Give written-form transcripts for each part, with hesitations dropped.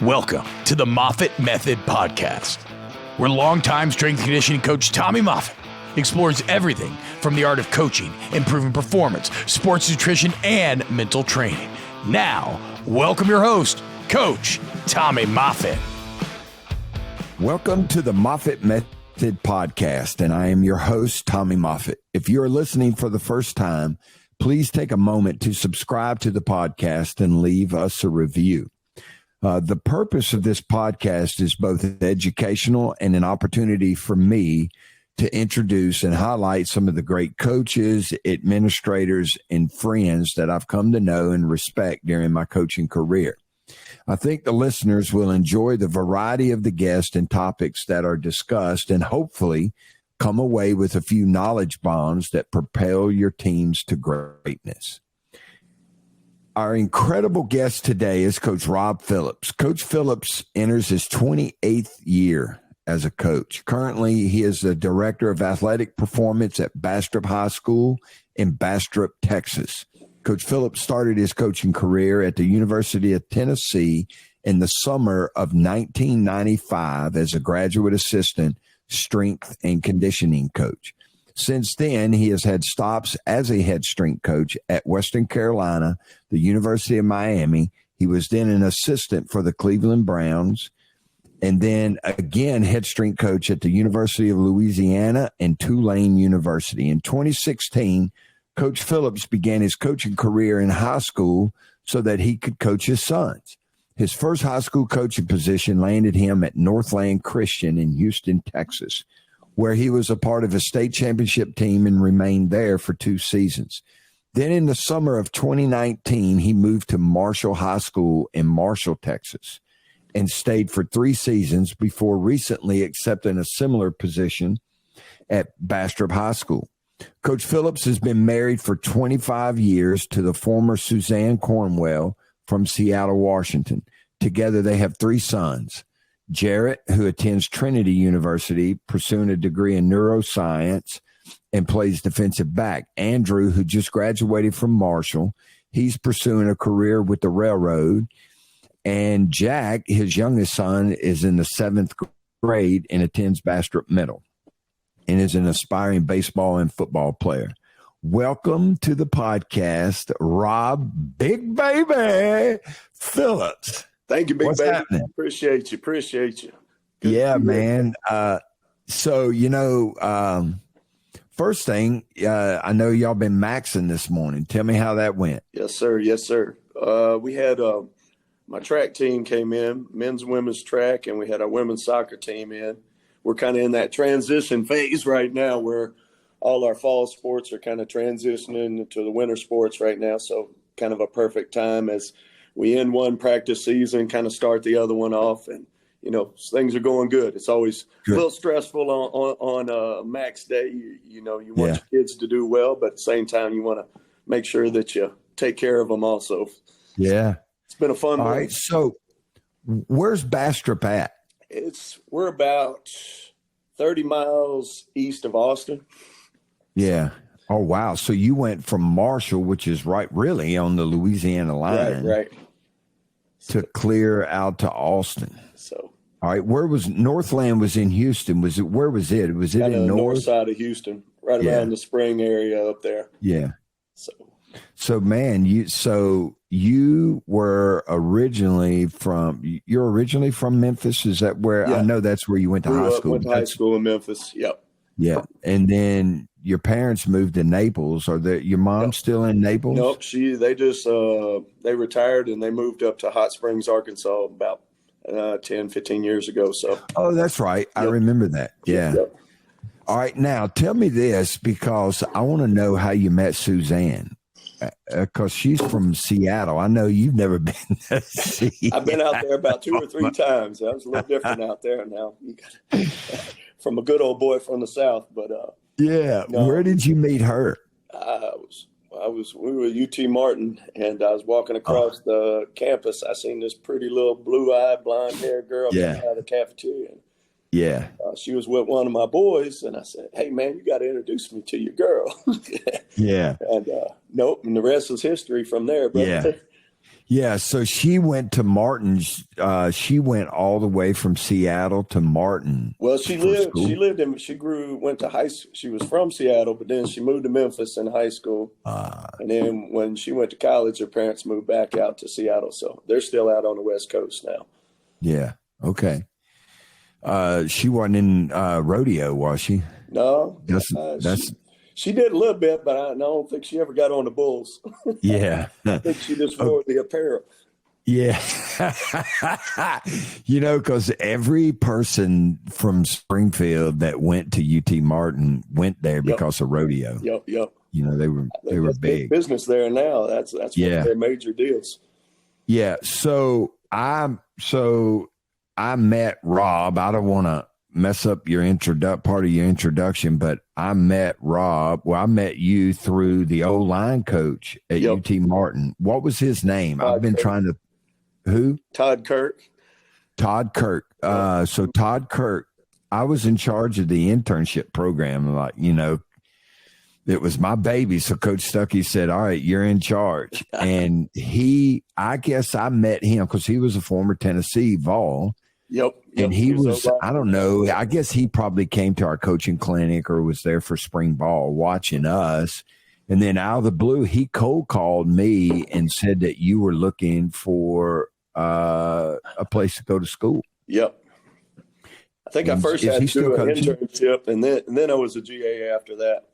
Welcome to the Moffitt Method Podcast, where longtime strength and conditioning coach Tommy Moffitt explores everything from the art of coaching, improving performance, sports nutrition, and mental training. Now, welcome your host, Coach Tommy Moffitt. Welcome to the Moffitt Method Podcast, and I am your host, Tommy Moffitt. If you're listening for the first time, please take a moment to subscribe to the podcast and leave us a review. The purpose of this podcast is both educational and an opportunity for me to introduce and highlight some of the great coaches, administrators, and friends that I've come to know and respect during my coaching career. I think the listeners will enjoy the variety of the guests and topics that are discussed and hopefully come away with a few knowledge bombs that propel your teams to greatness. Our incredible guest today is Coach Rob Phillips. Coach Phillips enters his 28th year as a coach. Currently, he is the Director of Athletic Performance at Bastrop High School in Bastrop, Texas. Coach Phillips started his coaching career at the University of Tennessee in the summer of 1995 as a graduate assistant strength and conditioning coach. Since then, he has had stops as a head strength coach at Western Carolina, the University of Miami. He was then an assistant for the Cleveland Browns, and then again head strength coach at the University of Louisiana and Tulane University. In 2016, Coach Phillips began his coaching career in high school so that he could coach his sons. His first high school coaching position landed him at Northland Christian in Houston, Texas, where he was a part of a state championship team and remained there for 2 seasons. Then in the summer of 2019, he moved to Marshall High School in Marshall, Texas, and stayed for 3 seasons before recently accepting a similar position at Bastrop High School. Coach Phillips has been married for 25 years to the former Suzanne Cornwell from Seattle, Washington. Together, they have 3 sons. Jarrett, who attends Trinity University, pursuing a degree in neuroscience and plays defensive back. Andrew, who just graduated from Marshall, he's pursuing a career with the railroad. And Jack, his youngest son, is in the 7th grade and attends Bastrop Middle and is an aspiring baseball and football player. Welcome to the podcast, Rob Big Baby Phillips. Thank you, Big What's Baby. happening? Appreciate you. Good yeah, man. First thing, I know y'all been maxing this morning. Tell me how that went. Yes, sir. We had my track team came in, men's and women's track, and we had our women's soccer team in. We're kind of in that transition phase right now where all our fall sports are kind of transitioning to the winter sports right now. So kind of a perfect time as we end one practice season, kind of start the other one off, and things are going good. It's always good. A little stressful on max day. You want your kids to do well, but at the same time, you want to make sure that you take care of them also. Yeah, it's been a fun one. All right, so where's Bastrop at? We're about 30 miles east of Austin. Yeah. Oh, wow. So you went from Marshall, which is really on the Louisiana line, right, to clear out to Austin. So, all right, where was Northland? Was in Houston? Where was it? Was it in north side of Houston, right around the spring area up there? Yeah. So man, you were originally from Memphis. Is that where? Yeah. I know that's where you went to high school. Went to high school in Memphis. Yep. Yeah, and then your parents moved to Naples. Your mom still in Naples? Nope. They just they retired and they moved up to Hot Springs, Arkansas about 10, 15 years ago. So. Oh, that's right. Yep. I remember that. Yeah. Yep. All right. Now tell me this, because I want to know how you met Suzanne. Because she's from Seattle. I know you've never been to Seattle. I've been out there about 2 or 3 times. That was a little different out there now. From a good old boy from the South, but yeah. Where did you meet her? We were at UT Martin, and I was walking across the campus. I seen this pretty little blue-eyed, blonde-haired girl coming out of the cafeteria. Yeah. She was with one of my boys, and I said, "Hey, man, you got to introduce me to your girl." Yeah. And nope, and the rest is history from there. Brother. Yeah. Yeah, so she went to Martin. She went all the way from Seattle to Martin. Well, she went to high school. She was from Seattle, but then she moved to Memphis in high school. And then when she went to college, her parents moved back out to Seattle. So they're still out on the West Coast now. Yeah. Okay. She wasn't in rodeo, was she? No. She did a little bit, but I don't think she ever got on the bulls. Yeah. I think she just wore the apparel. Yeah. Because every person from Springfield that went to UT Martin went there because of rodeo. Yep. They were big business there now. That's one of their major deals. Yeah. So I met Rob. I don't want to mess up part of your introduction, but I met Rob. Well, I met you through the old line coach at UT Martin. What was his name? I've been trying to. Who? Todd Kirk. So Todd Kirk, I was in charge of the internship program. It was my baby. So Coach Stuckey said, all right, you're in charge. And I guess I met him because he was a former Tennessee Vol. Yep. And he was, I don't know, I guess he probably came to our coaching clinic or was there for spring ball watching us. And then out of the blue, he cold called me and said that you were looking for a place to go to school. Yep. I think I first had to do an internship and then I was a GA after that.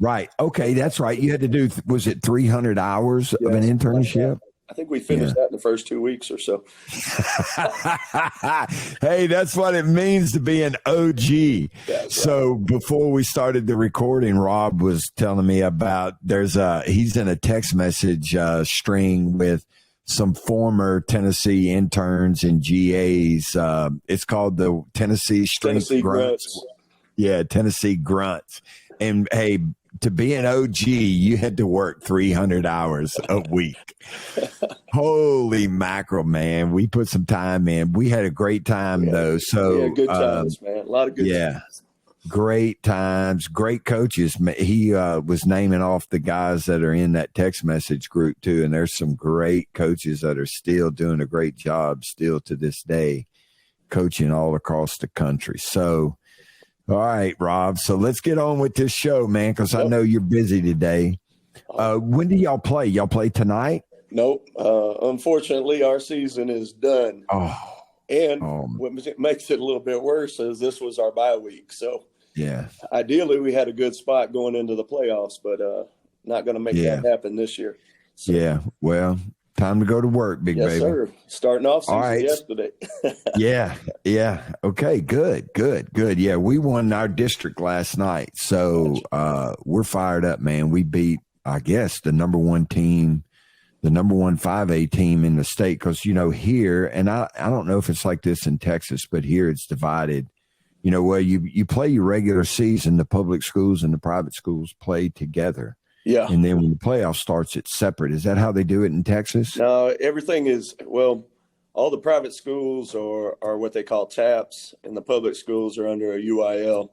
Right. Okay. That's right. You had to do, was it 300 hours of an internship? I think we finished that in the first 2 weeks or so. Hey, that's what it means to be an OG. So before we started the recording, Rob was telling me about he's in a text message string with some former Tennessee interns and GAs. It's called the Tennessee Grunts. Yeah, Tennessee Grunts. And hey, to be an OG, you had to work 300 hours a week. Holy mackerel, man. We put some time in. We had a great time, though. So good times, man. A lot of good times. Great times, great coaches. He was naming off the guys that are in that text message group, too. And there's some great coaches that are still doing a great job still to this day, coaching all across the country. So, all right, Rob. So let's get on with this show, man, because I know you're busy today. When do y'all play? Y'all play tonight? Nope. Unfortunately, our season is done. What makes it a little bit worse is this was our bye week. So ideally, we had a good spot going into the playoffs, but not going to make that happen this year. So, well, time to go to work, big baby. Yes, sir. Starting off season yesterday. Yeah. Okay, good. Yeah, we won our district last night. So we're fired up, man. We beat, I guess, the number one 5A team in the state. Because, here, and I don't know if it's like this in Texas, but here it's divided. You play your regular season, the public schools and the private schools play together. Yeah. And then when the playoff starts, it's separate. Is that how they do it in Texas? No, everything is, all the private schools are what they call TAPs, and the public schools are under a UIL.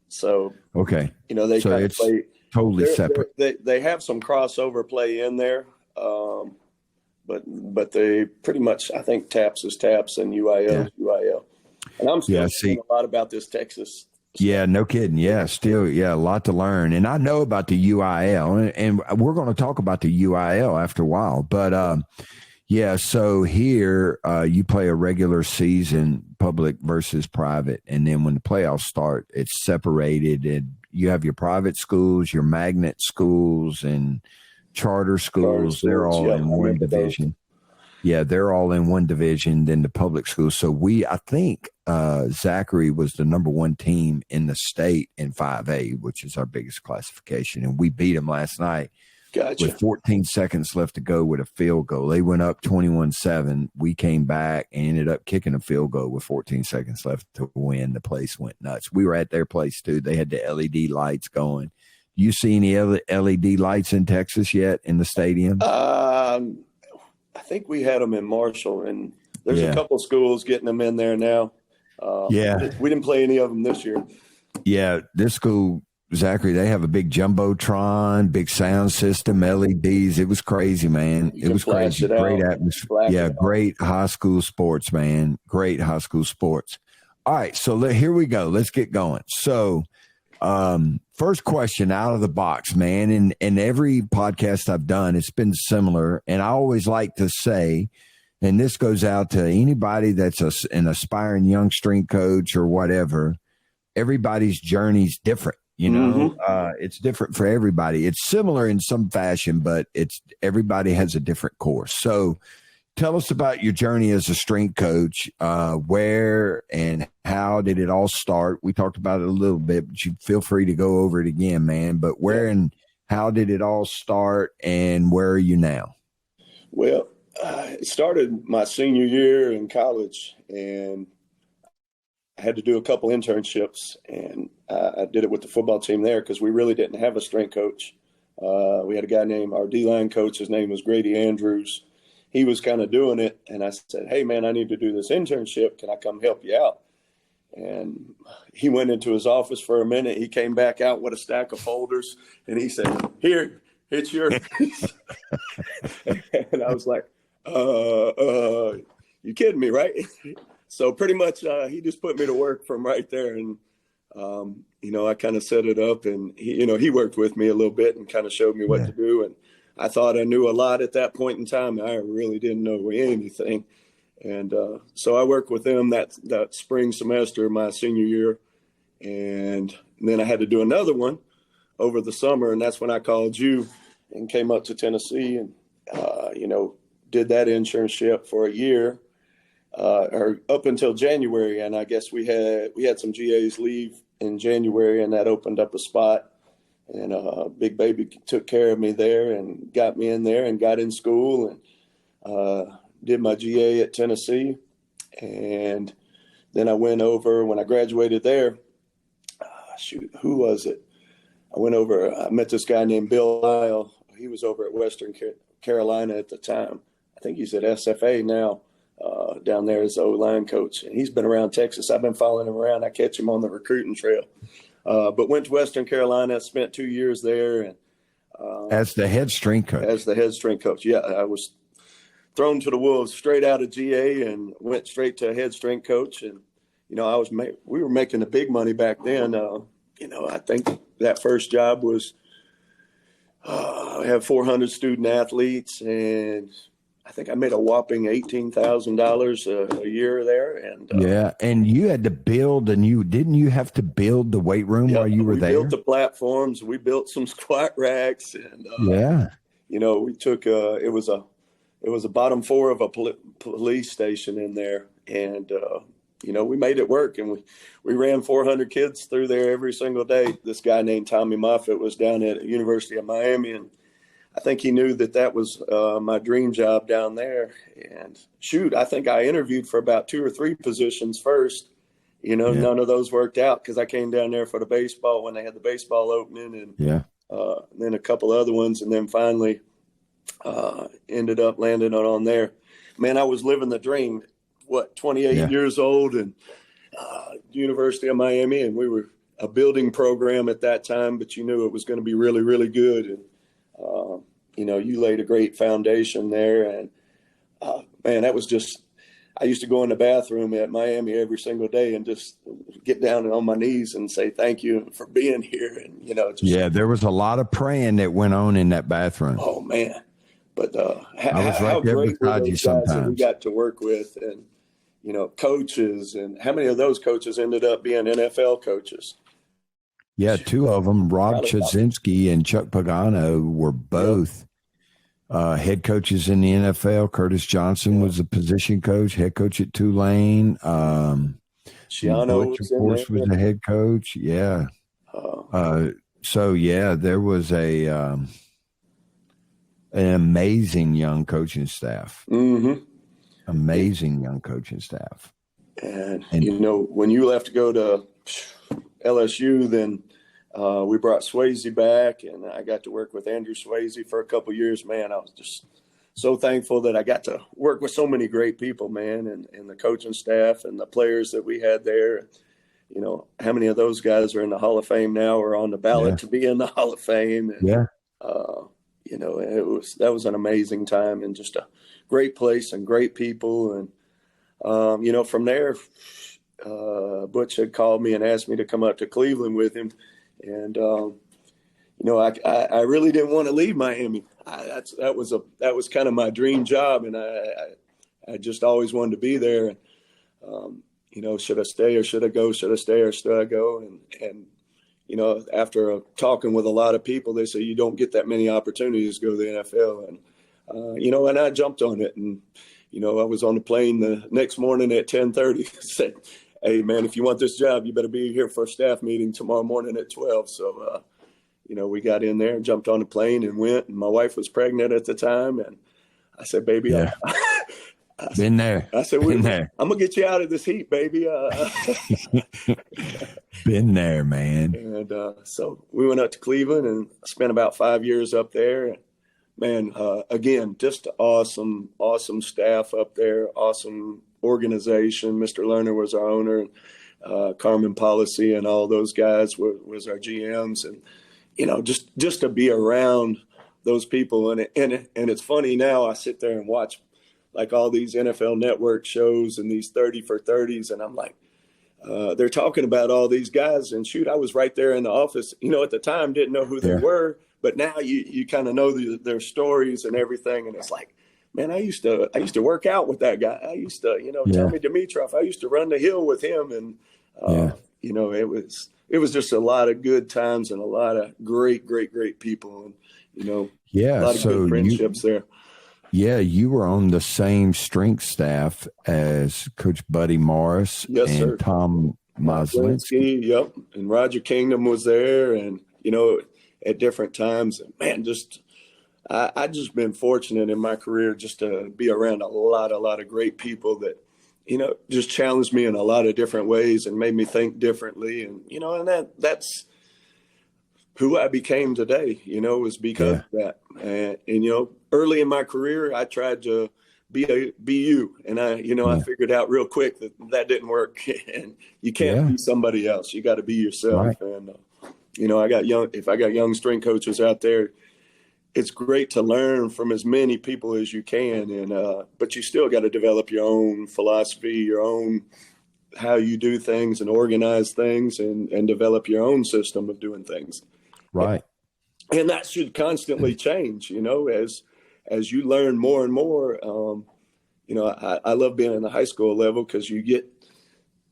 So, okay. They kind of play totally separate. They have some crossover play in there. But they pretty much, I think TAPs is TAPs and UIL is UIL. And I'm still learning a lot about this Texas. Yeah, no kidding. Yeah, still, a lot to learn. And I know about the UIL, and we're going to talk about the UIL after a while. But, so here you play a regular season, public versus private. And then when the playoffs start, it's separated. And you have your private schools, your magnet schools, and charter schools. They're all in one division. Yeah, they're all in one division, then the public schools. So I think Zachary was the number one team in the state in 5A, which is our biggest classification. And we beat them last night with 14 seconds left to go with a field goal. They went up 21-7. We came back and ended up kicking a field goal with 14 seconds left to win. The place went nuts. We were at their place, too. They had the LED lights going. You see any LED lights in Texas yet in the stadium? I think we had them in Marshall, and there's a couple of schools getting them in there now. We didn't play any of them this year. Yeah, this school Zachary, they have a big jumbotron, big sound system, LEDs. It was crazy, man. It was crazy. Great atmosphere. Yeah, great high school sports, man. Great high school sports. All right, so here we go. Let's get going. So, first question out of the box, man. In every podcast I've done, it's been similar, and I always like to say, and this goes out to anybody that's an aspiring young strength coach or whatever. Everybody's journey's different. You know, it's different for everybody. It's similar in some fashion, but everybody has a different course. So tell us about your journey as a strength coach. Where and how did it all start? We talked about it a little bit, but you feel free to go over it again, man. But where and how did it all start, and where are you now? Well, it started my senior year in college, and I had to do a couple internships, and I did it with the football team there because we really didn't have a strength coach. We had a guy named our D-line coach. His name was Grady Andrews. He was kind of doing it, and I said, hey, man, I need to do this internship. Can I come help you out? And he went into his office for a minute. He came back out with a stack of folders, and he said, here, it's yours. And I was like, you kidding me, right? So pretty much he just put me to work from right there. And, I kind of set it up, and he worked with me a little bit and kind of showed me what to do. And I thought I knew a lot at that point in time. I really didn't know anything. And so I worked with him that spring semester, my senior year. And then I had to do another one over the summer. And that's when I called you and came up to Tennessee and, did that internship for a year. Or up until January, and I guess we had some GAs leave in January, and that opened up a spot. And Big Baby took care of me there and got me in there and got in school and did my GA at Tennessee. And then I went over when I graduated there. Who was it? I met this guy named Bill Lyle. He was over at Western Carolina at the time. I think he's at SFA now. Down there as the O-line coach. And he's been around Texas. I've been following him around. I catch him on the recruiting trail. But went to Western Carolina, spent 2 years there. And as the head strength coach. Yeah, I was thrown to the wolves straight out of GA and went straight to head strength coach. And, we were making the big money back then. I think that first job was I had 400 student athletes, and I think I made a whopping $18,000 a year there. And and you had to build, and didn't you have to build the weight room while you were there? We built the platforms. We built some squat racks, and we took it was a bottom floor of a police station in there, and we made it work, and we ran 400 kids through there every single day. This guy named Tommy Moffitt was down at the University of Miami, and I think he knew that was my dream job down there. And I think I interviewed for about 2 or 3 positions first. None of those worked out because I came down there for the baseball when they had the baseball opening, and then a couple other ones, and then finally ended up landing on there. Man, I was living the dream. 28 years old, and University of Miami, and we were a building program at that time, but you knew it was going to be really, really good. And you laid a great foundation there. And, man, that was just – I used to go in the bathroom at Miami every single day and just get down on my knees and say thank you for being here. And, there was a lot of praying that went on in that bathroom. Oh, man. But I was right there beside you sometimes. We got to work with, and, coaches, and how many of those coaches ended up being NFL coaches? Yeah, 2 of them, Rob Chazinski and Chuck Pagano, were both head coaches in the NFL. Curtis Johnson was a position coach, head coach at Tulane. Shiano was the head coach. Yeah. There was an amazing young coaching staff. Mm-hmm. Amazing young coaching staff. And when you left to go to LSU, then we brought Swayze back, and I got to work with Andrew Swayze for a couple of years. Man, I was just so thankful that I got to work with so many great people, man, and the coaching staff and the players that we had there. how many of those guys are in the Hall of Fame now or on the ballot to be in the Hall of Fame? And, that was an amazing time and just a great place and great people. And, from there, Butch had called me and asked me to come up to Cleveland with him. And, I really didn't want to leave Miami. That was kind of my dream job. And I just always wanted to be there. And, should I stay or should I go? Should I stay or should I go? And after talking with a lot of people, they say you don't get that many opportunities to go to the NFL. And, and I jumped on it. And, I was on the plane the next morning at 10:30, said, hey, man, if you want this job, you better be here for a staff meeting tomorrow morning at 12. So, we got in there and jumped on the plane and went. And my wife was pregnant at the time. And I said, baby, been there. I said, I'm going to get you out of this heat, baby. Been there, man. And so we went up to Cleveland and spent about 5 years up there. Man, again, just awesome staff up there, awesome organization. Mr. Lerner was our owner, and Carmen Policy and all those guys was our GMs. And, just to be around those people. And it's funny now, I sit there and watch like all these NFL Network shows and these 30 for 30s. And I'm like, they're talking about all these guys. And shoot, I was right there in the office, at the time, didn't know who they were. But now you kind of know their stories and everything. And it's like, man, I used to work out with that guy. I used to, Tommy Dimitroff, I used to run the hill with him. And, it was just a lot of good times and a lot of great people. And, a lot of good friendships there. Yeah, you were on the same strength staff as Coach Buddy Morris and Tom Moslinski. Yep, and Roger Kingdom was there, and at different times. And man, I just been fortunate in my career just to be around a lot of great people that just challenged me in a lot of different ways and made me think differently. And and that's who I became today, was because of that. And early in my career, I tried to be you. And I figured out real quick that didn't work. And you can't be somebody else. You got to be yourself. Right. And, if I got young strength coaches out there, it's great to learn from as many people as you can. And, but you still got to develop your own philosophy, your own, how you do things and organize things and develop your own system of doing things. Right. And that should constantly change, as you learn more and more. I love being in the high school level because you get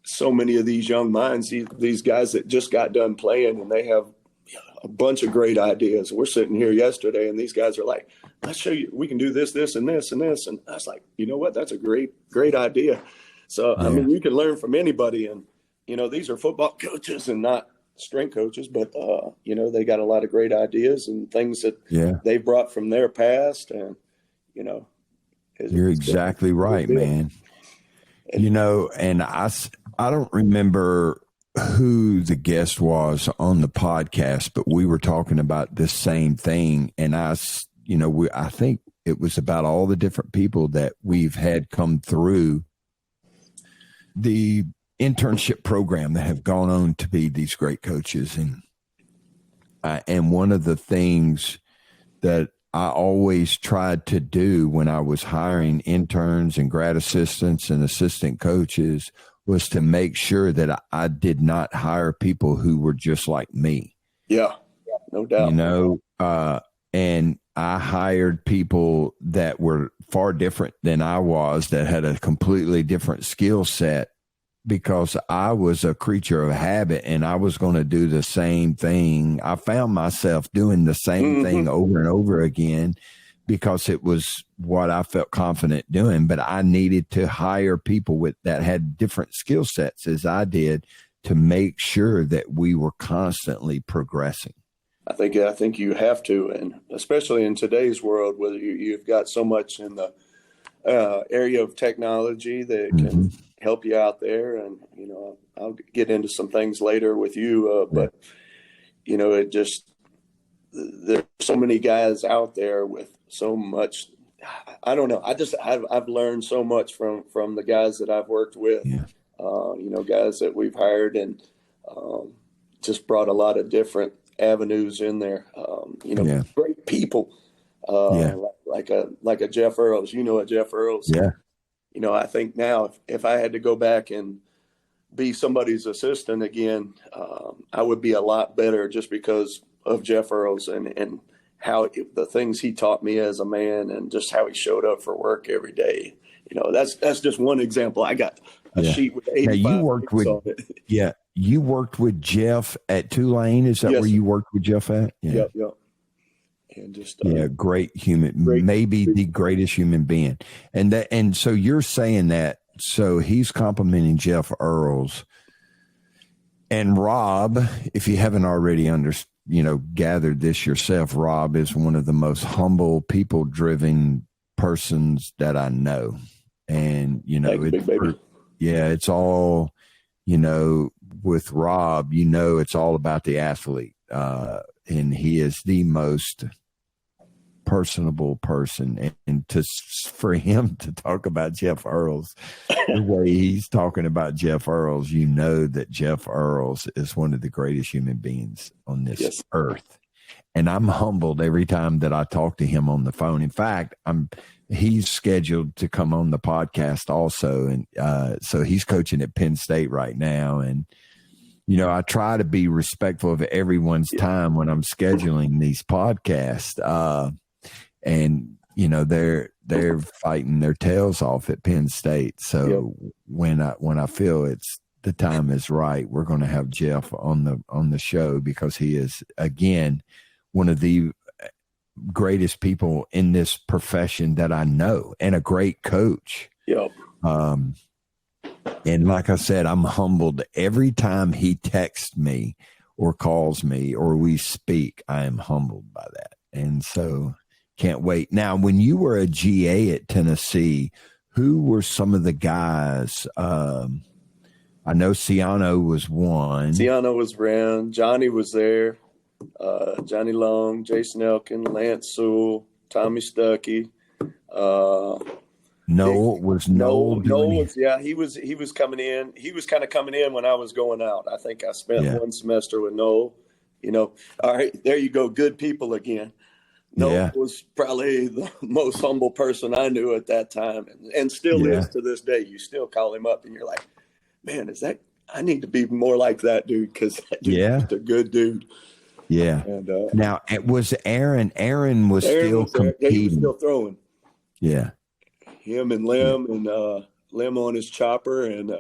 so many of these young minds, these guys that just got done playing, and they have a bunch of great ideas. We're sitting here yesterday, and these guys are like, let's show you, we can do this, this, and this, and this. And I was like, you know what? That's a great idea. So, I mean, you can learn from anybody. And, these are football coaches and not strength coaches, but they got a lot of great ideas and things that they brought from their past. And you're exactly right, man. And I don't remember who the guest was on the podcast, but we were talking about this same thing. And I think it was about all the different people that we've had come through the internship program that have gone on to be these great coaches. And one of the things that I always tried to do when I was hiring interns and grad assistants and assistant coaches was to make sure that I did not hire people who were just like me. Yeah, no doubt. And I hired people that were far different than I was, that had a completely different skill set, because I was a creature of habit and I was going to do the same thing. I found myself doing the same thing over and over again because it was what I felt confident doing, but I needed to hire people that had different skill sets as I did to make sure that we were constantly progressing. I think you have to, and especially in today's world, where you've got so much in the area of technology that can help you out there. And, I'll get into some things later with you, but, it just, there's so many guys out there with so much. I don't know. I've learned so much from the guys that I've worked with, guys that we've hired, and just brought a lot of different avenues in there. Great people, like a Jeff Earls. A Jeff Earls. Yeah. I think now if I had to go back and be somebody's assistant again, I would be a lot better just because of Jeff Earls and how the things he taught me as a man and just how he showed up for work every day. That's just one example. I got a sheet with 85 now you worked with, on it. Yeah. You worked with Jeff at Tulane. Is that Yes, where you worked with Jeff at? Yeah. Yep. And just great human, maybe the greatest human being. And so you're saying that. So he's complimenting Jeff Earls and Rob. If you haven't already gathered this yourself, Rob is one of the most humble, people-driven persons that I know. And it's all with Rob. It's all about the athlete, and he is the most personable person, and for him to talk about Jeff Earls the way he's talking about Jeff Earls, that Jeff Earls is one of the greatest human beings on this earth. And I'm humbled every time that I talk to him on the phone. In fact, he's scheduled to come on the podcast also, and so he's coaching at Penn State right now. And I try to be respectful of everyone's time when I'm scheduling these podcasts. And they're fighting their tails off at Penn State. So when I feel the time is right, we're going to have Jeff on the show, because he is, again, one of the greatest people in this profession that I know, and a great coach. Yep. And like I said, I'm humbled every time he texts me or calls me or we speak. I am humbled by that. And so can't wait. Now, when you were a GA at Tennessee, who were some of the guys? I know Ciano was one. Ciano was around. Johnny was there. Johnny Long, Jason Elkin, Lance Sewell, Tommy Stuckey. Noel was he was coming in. He was kind of coming in when I was going out. I think I spent one semester with Noel. All right, there you go. Good people again. Noel was probably the most humble person I knew at that time, and still is to this day. You still call him up and you're like, man, I need to be more like that dude, because that dude is a good dude. Yeah. And now it was Aaron. Aaron was still competing. Yeah, he was still throwing. Yeah. Him and Lim and Lim on his chopper and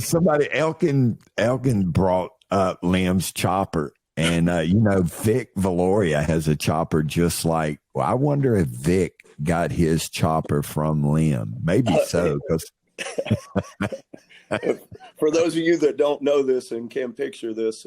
somebody Elkin brought up Lim's chopper, and Vic Valoria has a chopper just like. Well, I wonder if Vic got his chopper from Lim. Maybe so, because. For those of you that don't know this and can't picture this,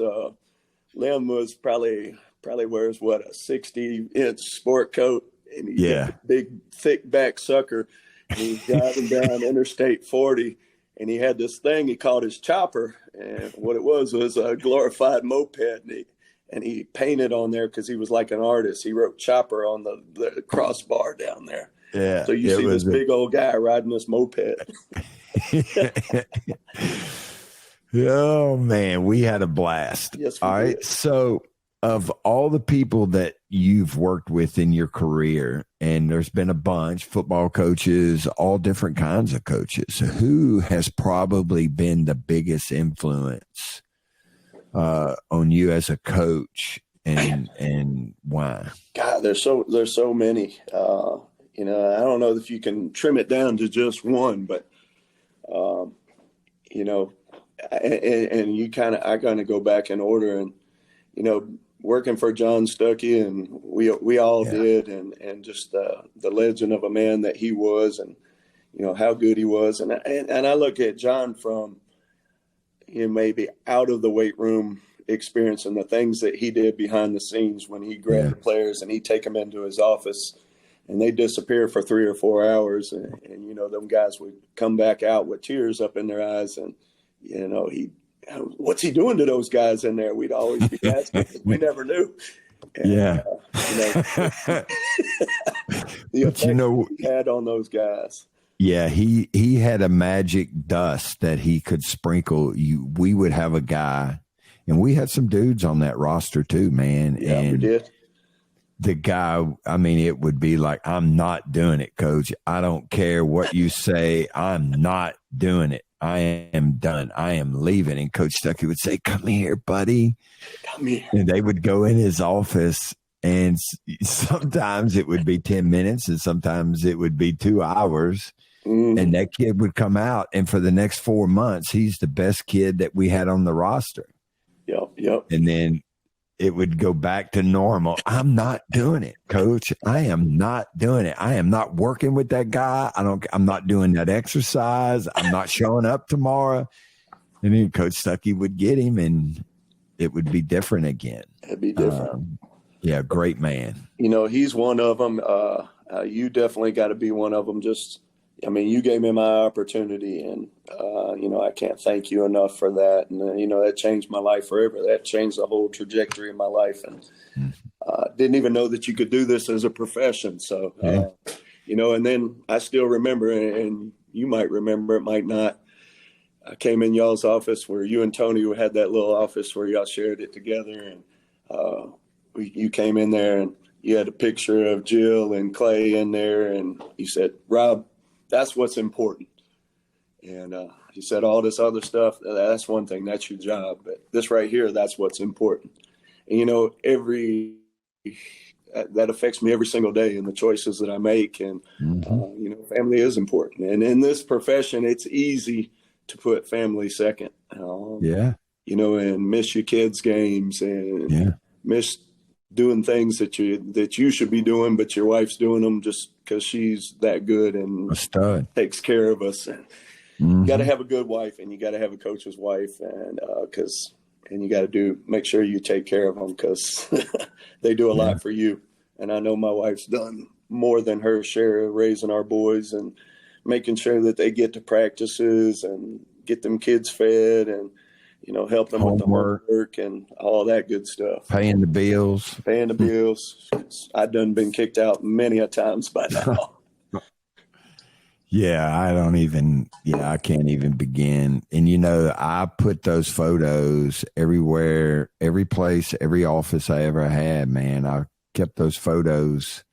Lim was probably wears a 60-inch sport coat, and he's got a big thick back sucker, and he's driving down Interstate 40, and he had this thing he called his chopper, and what it was a glorified moped, and he painted on there, because he was like an artist. He wrote chopper on the crossbar down there. Yeah. So you see this big old guy riding this moped. Oh man, we had a blast. Yes, all right. Did. So of all the people that you've worked with in your career, and there's been a bunch, football coaches, all different kinds of coaches, who has probably been the biggest influence on you as a coach, and why? God, there's so many. I don't know if you can trim it down to just one, but and you I kind of go back in order, and working for John Stuckey, and we all did, and just the legend of a man that he was, and how good he was, and I look at John from maybe out of the weight room experience and the things that he did behind the scenes when he grabbed the players and he'd take them into his office and they disappear for 3 or 4 hours, and them guys would come back out with tears up in their eyes, and what's he doing to those guys in there? We'd always be asking. We never knew. And, the effect he had on those guys. Yeah, he had a magic dust that he could sprinkle. We would have a guy, and we had some dudes on that roster too, man. Yeah, and we did. The guy, I mean, it would be like, I'm not doing it, coach. I don't care what you say. I'm not doing it. I am done. I am leaving. And Coach Stuckey would say, come here, buddy. Come here. And they would go in his office, and sometimes it would be 10 minutes and sometimes it would be 2 hours. And that kid would come out, and for the next 4 months, he's the best kid that we had on the roster. Yep. And then it would go back to normal. I'm not doing it, coach. I am not doing it. I am not working with that guy. I'm not doing that exercise. I'm not showing up tomorrow. And then Coach Stuckey would get him, and it would be different again. It'd be different. Yeah, great man. He's one of them. You definitely got to be one of them. You gave me my opportunity, and, I can't thank you enough for that. And, that changed my life forever. That changed the whole trajectory of my life. And didn't even know that you could do this as a profession. So, and then I still remember, and you might remember, it might not. I came in y'all's office where you and Tony had that little office where y'all shared it together. And you came in there, and you had a picture of Jill and Clay in there. And you said, Rob, that's what's important. And he said all this other stuff, that's one thing, that's your job. But this right here, that's what's important. And, that affects me every single day in the choices that I make. And, family is important. And in this profession, it's easy to put family second. And miss your kids' games and miss doing things that you should be doing, but your wife's doing them just because she's that good and a stud. Takes care of us. And you got to have a good wife, and you got to have a coach's wife, and you got to make sure you take care of them, because they do a lot for you. And I know my wife's done more than her share of raising our boys and making sure that they get to practices and get them kids fed and help them with the homework and all that good stuff. Paying the bills. I've been kicked out many a times by now. I can't even begin. And, I put those photos everywhere, every place, every office I ever had, man. I kept those photos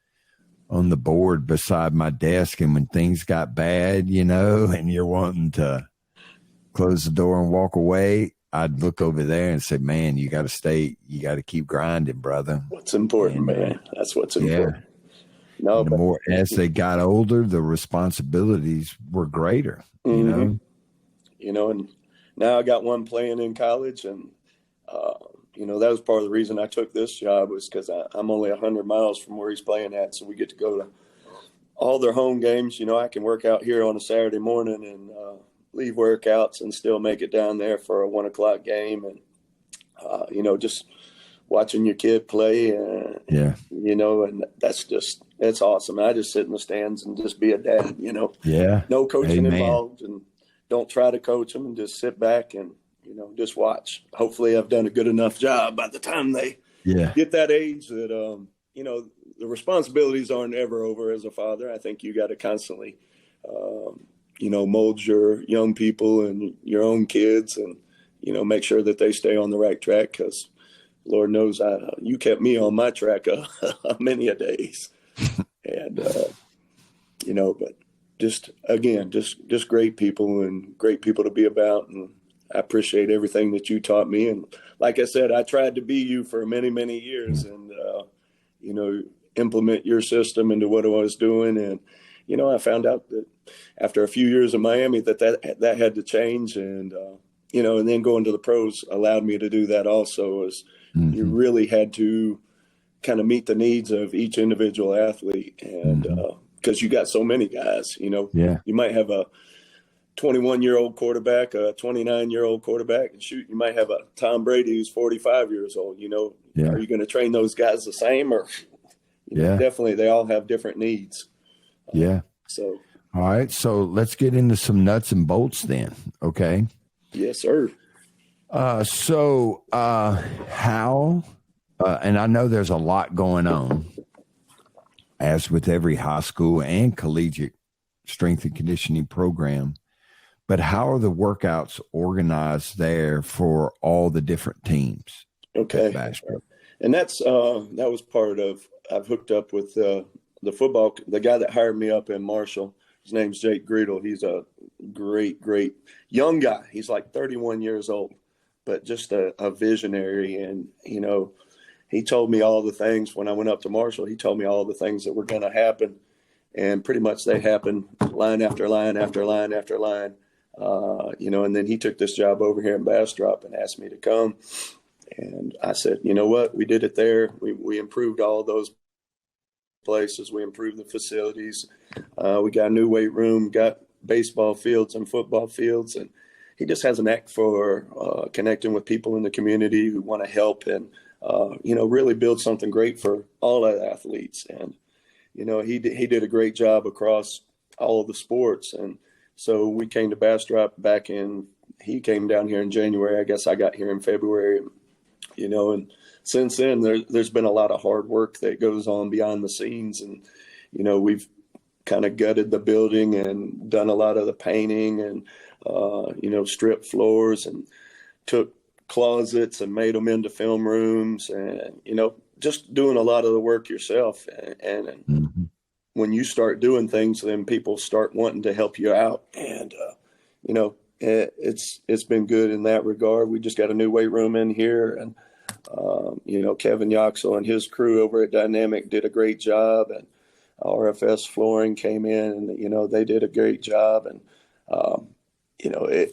on the board beside my desk. And when things got bad, and you're wanting to close the door and walk away, I'd look over there and say, man, you got to keep grinding, brother. What's important, man. That's what's important. No, the more as they got older, the responsibilities were greater, and now I got one playing in college, and, that was part of the reason I took this job, was because I'm only 100 miles from where he's playing at. So we get to go to all their home games. I can work out here on a Saturday morning and, leave workouts and still make it down there for a 1:00 game. And, just watching your kid play and, and it's awesome. I just sit in the stands and just be a dad, no coaching involved, and don't try to coach them, and just sit back and, just watch. Hopefully I've done a good enough job by the time they get that age that, the responsibilities aren't ever over as a father. I think you got to constantly, mold your young people and your own kids, and, make sure that they stay on the right track, because Lord knows you kept me on my track many a days. And, but just great people, and great people to be about. And I appreciate everything that you taught me. And like I said, I tried to be you for many, many years, and, implement your system into what I was doing. And, I found out that after a few years in Miami that had to change. And, and then going to the pros allowed me to do that also. You really had to kind of meet the needs of each individual athlete. And because you got so many guys, you might have a 21-year-old quarterback, a 29-year-old quarterback, and you might have a Tom Brady who's 45 years old. Are you going to train those guys the same? Or definitely they all have different needs. So all right, so let's get into some nuts and bolts then. Okay. Yes, sir. So how and I know there's a lot going on, as with every high school and collegiate strength and conditioning program. But how are the workouts organized there for all the different teams? Okay. And that was part of, I've hooked up with the guy that hired me up in Marshall. His name's Jake Greedle. He's a great young guy. He's like 31 years old, but just a visionary. And, he told me all the things when I went up to Marshall. He told me all the things that were going to happen. And pretty much they happened line after line after line after line. And then he took this job over here in Bastrop and asked me to come. And I said, you know what? We did it there. We improved all those places. We improved the facilities. We got a new weight room, got baseball fields and football fields. And he just has an knack for connecting with people in the community who want to help and, really build something great for all our athletes. And, he did a great job across all of the sports. And so we came to Bastrop he came down here in January. I guess I got here in February, and since then there's been a lot of hard work that goes on behind the scenes. And, we've kind of gutted the building and done a lot of the painting and, stripped floors and took closets and made them into film rooms and, just doing a lot of the work yourself. And Mm-hmm. when you start doing things, then people start wanting to help you out. And, it's been good in that regard. We just got a new weight room in here and, Kevin Yoxel and his crew over at Dynamic did a great job, and RFS Flooring came in and, they did a great job. And,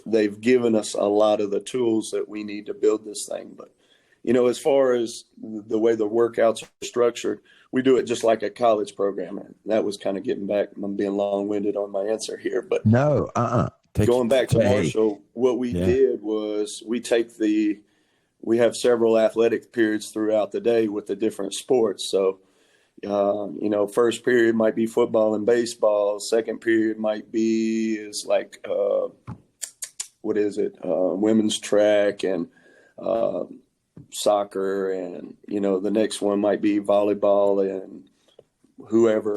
they've given us a lot of the tools that we need to build this thing. But, as far as the way the workouts are structured, we do it just like a college program. And that was kind of getting back. I'm being long-winded on my answer here, but no, going back to Marshall, what we did was we have several athletic periods throughout the day with the different sports. So, first period might be football and baseball. Second period might be women's track and soccer. And, the next one might be volleyball and whoever,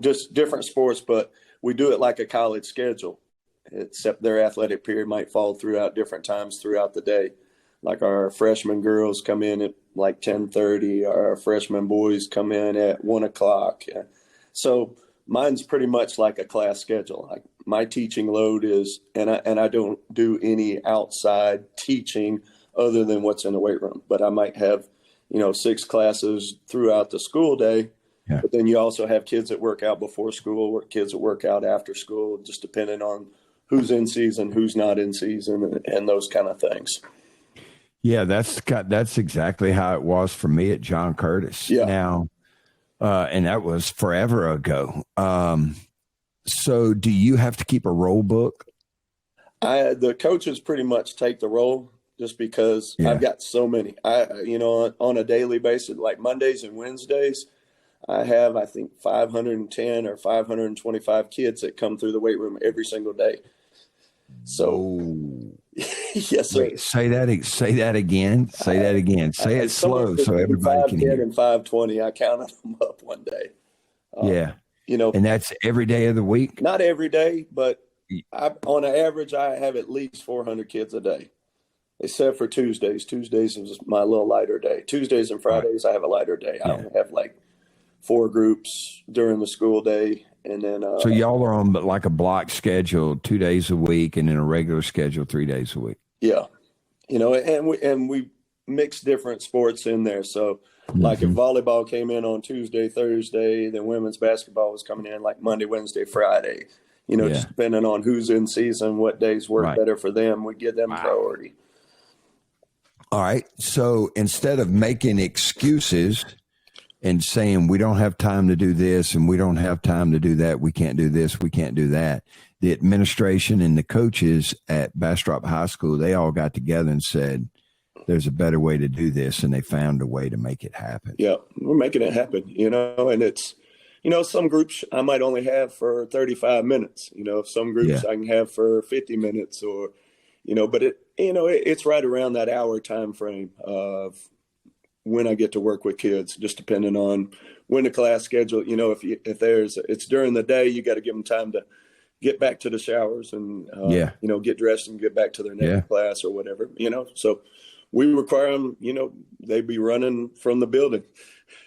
just different sports. But we do it like a college schedule, except their athletic period might fall throughout different times throughout the day. Like our freshman girls come in at like 10:30. Our freshman boys come in at 1:00. So mine's pretty much like a class schedule. Like my teaching load is, and I don't do any outside teaching other than what's in the weight room. But I might have, 6 classes throughout the school day. Yeah. But then you also have kids that work out before school, kids that work out after school, just depending on who's in season, who's not in season, and those kind of things. Yeah, that's exactly how it was for me at John Curtis. Yeah. Now, and that was forever ago. So do you have to keep a roll book? The coaches pretty much take the roll just because I've got so many. On a daily basis, like Mondays and Wednesdays, I have, I think, 510 or 525 kids that come through the weight room every single day. So, yes, sir. Wait, say that again. Say that again. Say it slow so everybody can hear. And 520, I counted them up one day. And that's every day of the week? Not every day, but on an average, I have at least 400 kids a day, except for Tuesdays. Tuesdays is my little lighter day. Tuesdays and Fridays, I have a lighter day. I only have like 4 groups during the school day. And then, so y'all are on like a block schedule 2 days a week and then a regular schedule 3 days a week. Yeah. And we mix different sports in there. So like if volleyball came in on Tuesday, Thursday, then women's basketball was coming in like Monday, Wednesday, Friday, just depending on who's in season, what days work better for them, we give them priority. All right. So instead of making excuses and saying we don't have time to do this and we don't have time to do that, we can't do this, we can't do that, the administration and the coaches at Bastrop High School, they all got together and said, there's a better way to do this, and they found a way to make it happen. Yeah, we're making it happen, and it's, some groups I might only have for 35 minutes, some groups I can have for 50 minutes or, but it's right around that hour time frame of when I get to work with kids, just depending on when the class schedule, if it's during the day, you got to give them time to get back to the showers and, get dressed and get back to their next class or whatever, so we require them, they be running from the building.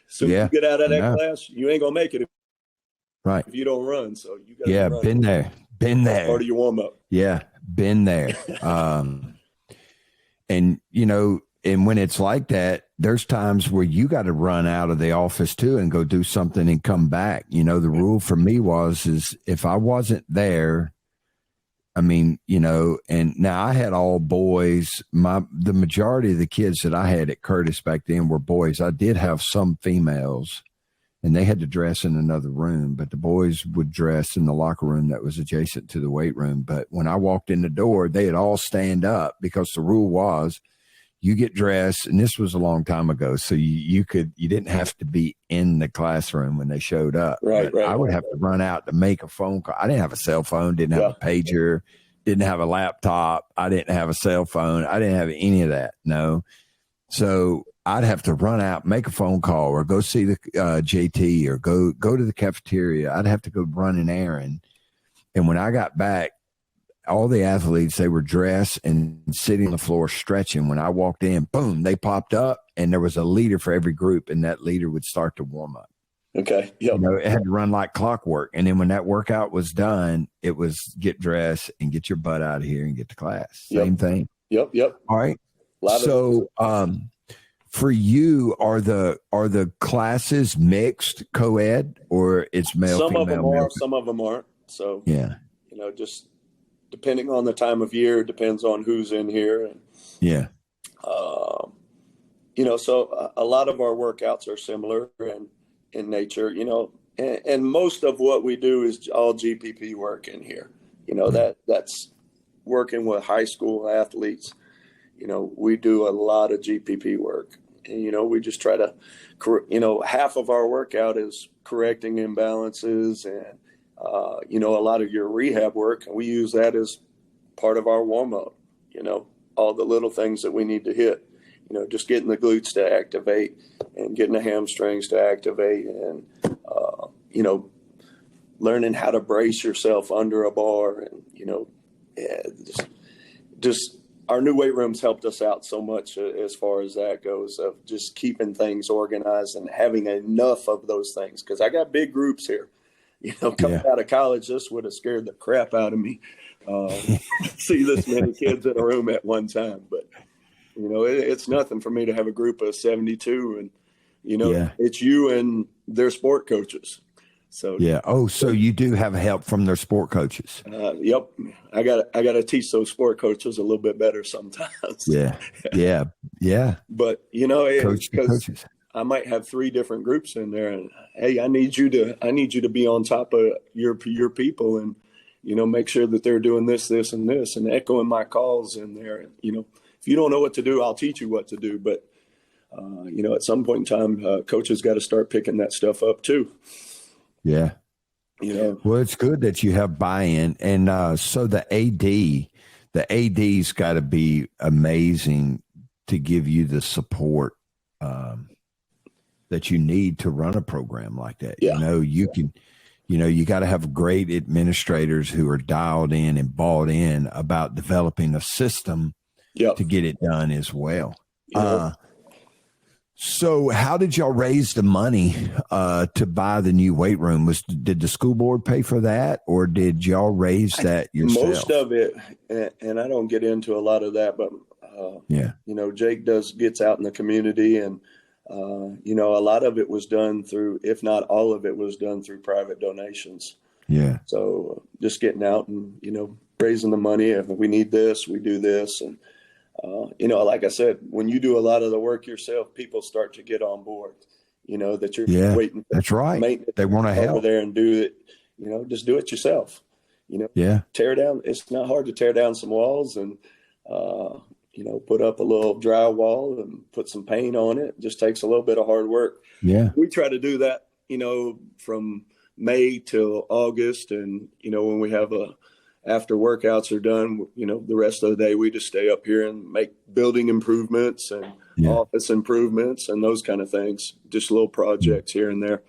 So you get out of that class, you ain't going to make it if you don't run. So you got to been there. Part of your warm up. Yeah. Been there. And when it's like that, there's times where you got to run out of the office too and go do something and come back. The rule for me is if I wasn't there, and now I had all boys. The majority of the kids that I had at Curtis back then were boys. I did have some females, and they had to dress in another room, but the boys would dress in the locker room that was adjacent to the weight room. But when I walked in the door, they'd all stand up because the rule was you get dressed, and this was a long time ago, so you didn't have to be in the classroom when they showed up. Right. I would have to run out to make a phone call. I didn't have a cell phone, didn't have a pager, didn't have a laptop. I didn't have a cell phone. I didn't have any of that. No. So I'd have to run out, make a phone call, or go see the JT, or go to the cafeteria. I'd have to go run an errand. And when I got back, all the athletes, they were dressed and sitting on the floor stretching. When I walked in, boom, they popped up, and there was a leader for every group, and that leader would start to warm up. Okay. Yep. It had to run like clockwork. And then when that workout was done, it was get dressed and get your butt out of here and get to class. Same thing. Yep. All right. So for you, are the classes mixed, co-ed, or it's male, some female? Of them are, some of them aren't. So, just depending on the time of year, depends on who's in here. And, so a lot of our workouts are similar in nature, and most of what we do is all GPP work in here. That's working with high school athletes. We do a lot of GPP work, and, we just try to, half of our workout is correcting imbalances and, a lot of your rehab work. We use that as part of our warm up, all the little things that we need to hit, just getting the glutes to activate and getting the hamstrings to activate and, learning how to brace yourself under a bar and, just our new weight rooms helped us out so much as far as that goes, of just keeping things organized and having enough of those things. Cause I got big groups here, coming out of college, this would have scared the crap out of me. See this many kids in a room at one time, but it's nothing for me to have a group of 72 and, it's you and their sport coaches. So, so you do have help from their sport coaches. Yep. I got to teach those sport coaches a little bit better sometimes. Yeah. But because I might have 3 different groups in there, and hey, I need you to be on top of your people and, make sure that they're doing this, this, and this, and echoing my calls in there. And, if you don't know what to do, I'll teach you what to do. But, at some point in time, coaches got to start picking that stuff up too. Yeah. Well, it's good that you have buy-in. And so the AD's got to be amazing to give you the support that you need to run a program like that. Yeah. You got to have great administrators who are dialed in and bought in about developing a system to get it done as well. So how did y'all raise the money to buy the new weight room? Did the school board pay for that, or did y'all raise that yourself? Most of it, and I don't get into a lot of that, but Jake gets out in the community, and a lot of it was done through, if not all of it was done through private donations. Yeah. So just getting out and raising the money. If we need this, we do this, and like I said, when you do a lot of the work yourself, people start to get on board, that you're waiting. That's right. They want to help over there and do it, just do it yourself, tear down. It's not hard to tear down some walls and, put up a little drywall and put some paint on it. It just takes a little bit of hard work. Yeah. We try to do that, from May till August. And, when we have after workouts are done, the rest of the day, we just stay up here and make building improvements and office improvements and those kind of things. Just little projects here and there.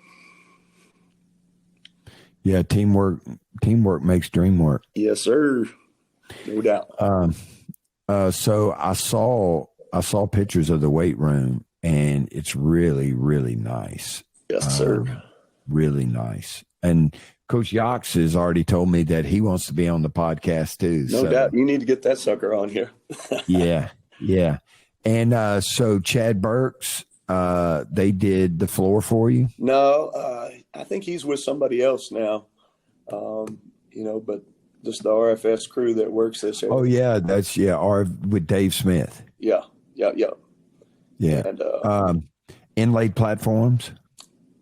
Yeah. Teamwork makes dream work. Yes, sir. No doubt. So I saw pictures of the weight room, and it's really, really nice. Yes, sir. Really nice. And Coach Yox has already told me that he wants to be on the podcast too. No doubt. You need to get that sucker on here. Yeah. And so Chad Burks, they did the floor for you? No, I think he's with somebody else now. But just the RFS crew that works this area. Oh yeah, that's with Dave Smith. Yeah. And inlaid platforms.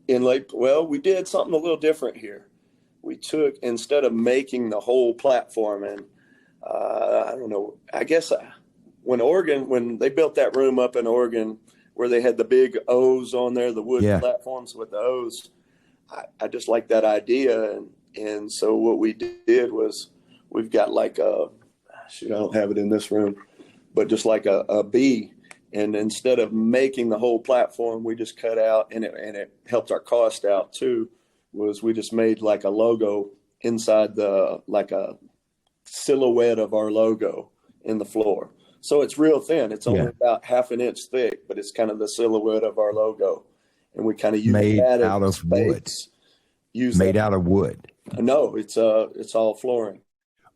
Well, we did something a little different here. We took, instead of making the whole platform, and I don't know, I guess when they built that room up in Oregon where they had the big O's on there, the wood platforms with the O's, I just like that idea. And so what we did was we've got like I don't have it in this room, but just like a B. And instead of making the whole platform, we just cut out, and it helped our cost out too, was we just made like a logo inside like a silhouette of our logo in the floor. So it's real thin. It's only about half an inch thick, but it's kind of the silhouette of our logo. And we kind of use made that out of wood. Out of wood. No, it's all flooring.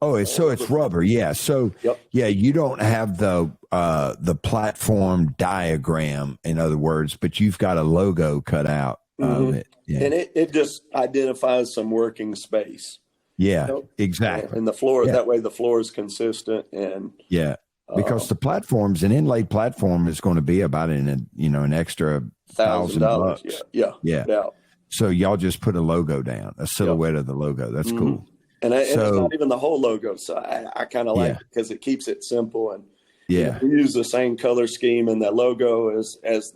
Oh, it's rubber. Yeah. So you don't have the platform diagram, in other words, but you've got a logo cut out of it. Yeah. And it just identifies some working space. Yeah, exactly. And the floor, that way the floor is consistent. And because the platforms, an inlaid platform is going to be about an extra $1,000. Yeah. So y'all just put a logo down, a silhouette of the logo. That's cool. And it's not even the whole logo. So I kind of like it because it keeps it simple. And we use the same color scheme in that logo as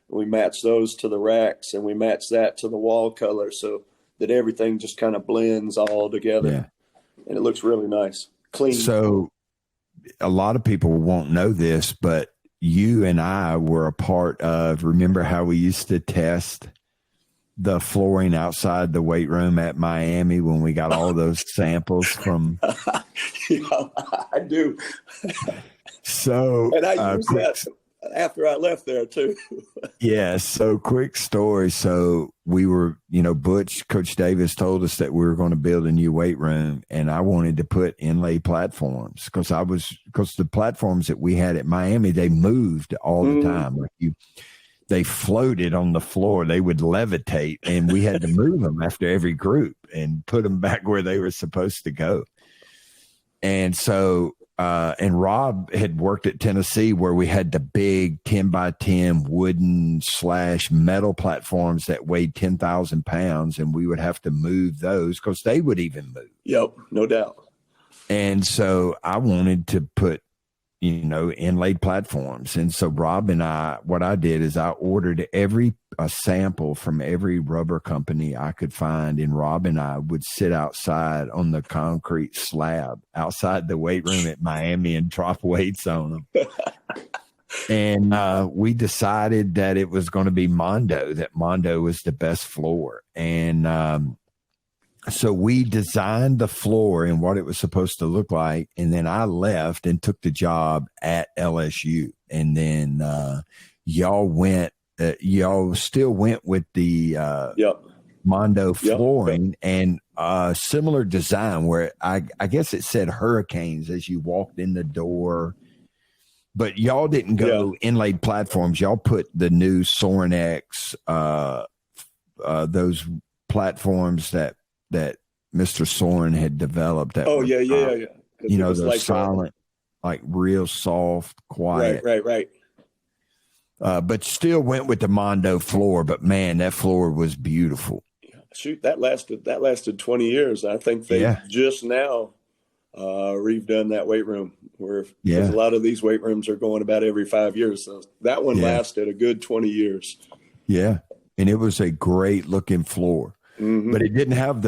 we match those to the racks, and we match that to the wall color so that everything just kind of blends all together. Yeah. And it looks really nice, clean. So a lot of people won't know this, but you and I were a part of, remember how we used to test the flooring outside the weight room at Miami when we got all those samples from? I do. So, and I used that after I left there too. Yeah. So quick story. So we were, Butch, Coach Davis told us that we were going to build a new weight room, and I wanted to put inlay platforms because the platforms that we had at Miami, they moved all the time. They floated on the floor. They would levitate, and we had to move them after every group and put them back where they were supposed to go. And so, and Rob had worked at Tennessee where we had the big 10 by 10 wooden / metal platforms that weighed 10,000 pounds. And we would have to move those because they would even move. Yep. No doubt. And so I wanted to put, inlaid platforms. And so Rob and what I did is I ordered a sample from every rubber company I could find. And Rob and I would sit outside on the concrete slab outside the weight room at Miami and drop weights on them. And we decided that it was going to be Mondo, that Mondo was the best floor. And, so we designed the floor and what it was supposed to look like. And then I left and took the job at LSU. And then y'all still went with the Mondo flooring and similar design where I guess it said Hurricanes as you walked in the door. But y'all didn't go inlaid platforms. Y'all put the new Soren X, those platforms that Mr. Soren had developed. That those like silent, like real soft, quiet. Right. But still went with the Mondo floor. But man, that floor was beautiful. Shoot, that lasted 20 years. I think they just now redone that weight room. Because a lot of these weight rooms are going about every 5 years. So that one lasted a good 20 years. Yeah, and it was a great looking floor. Mm-hmm. But it didn't have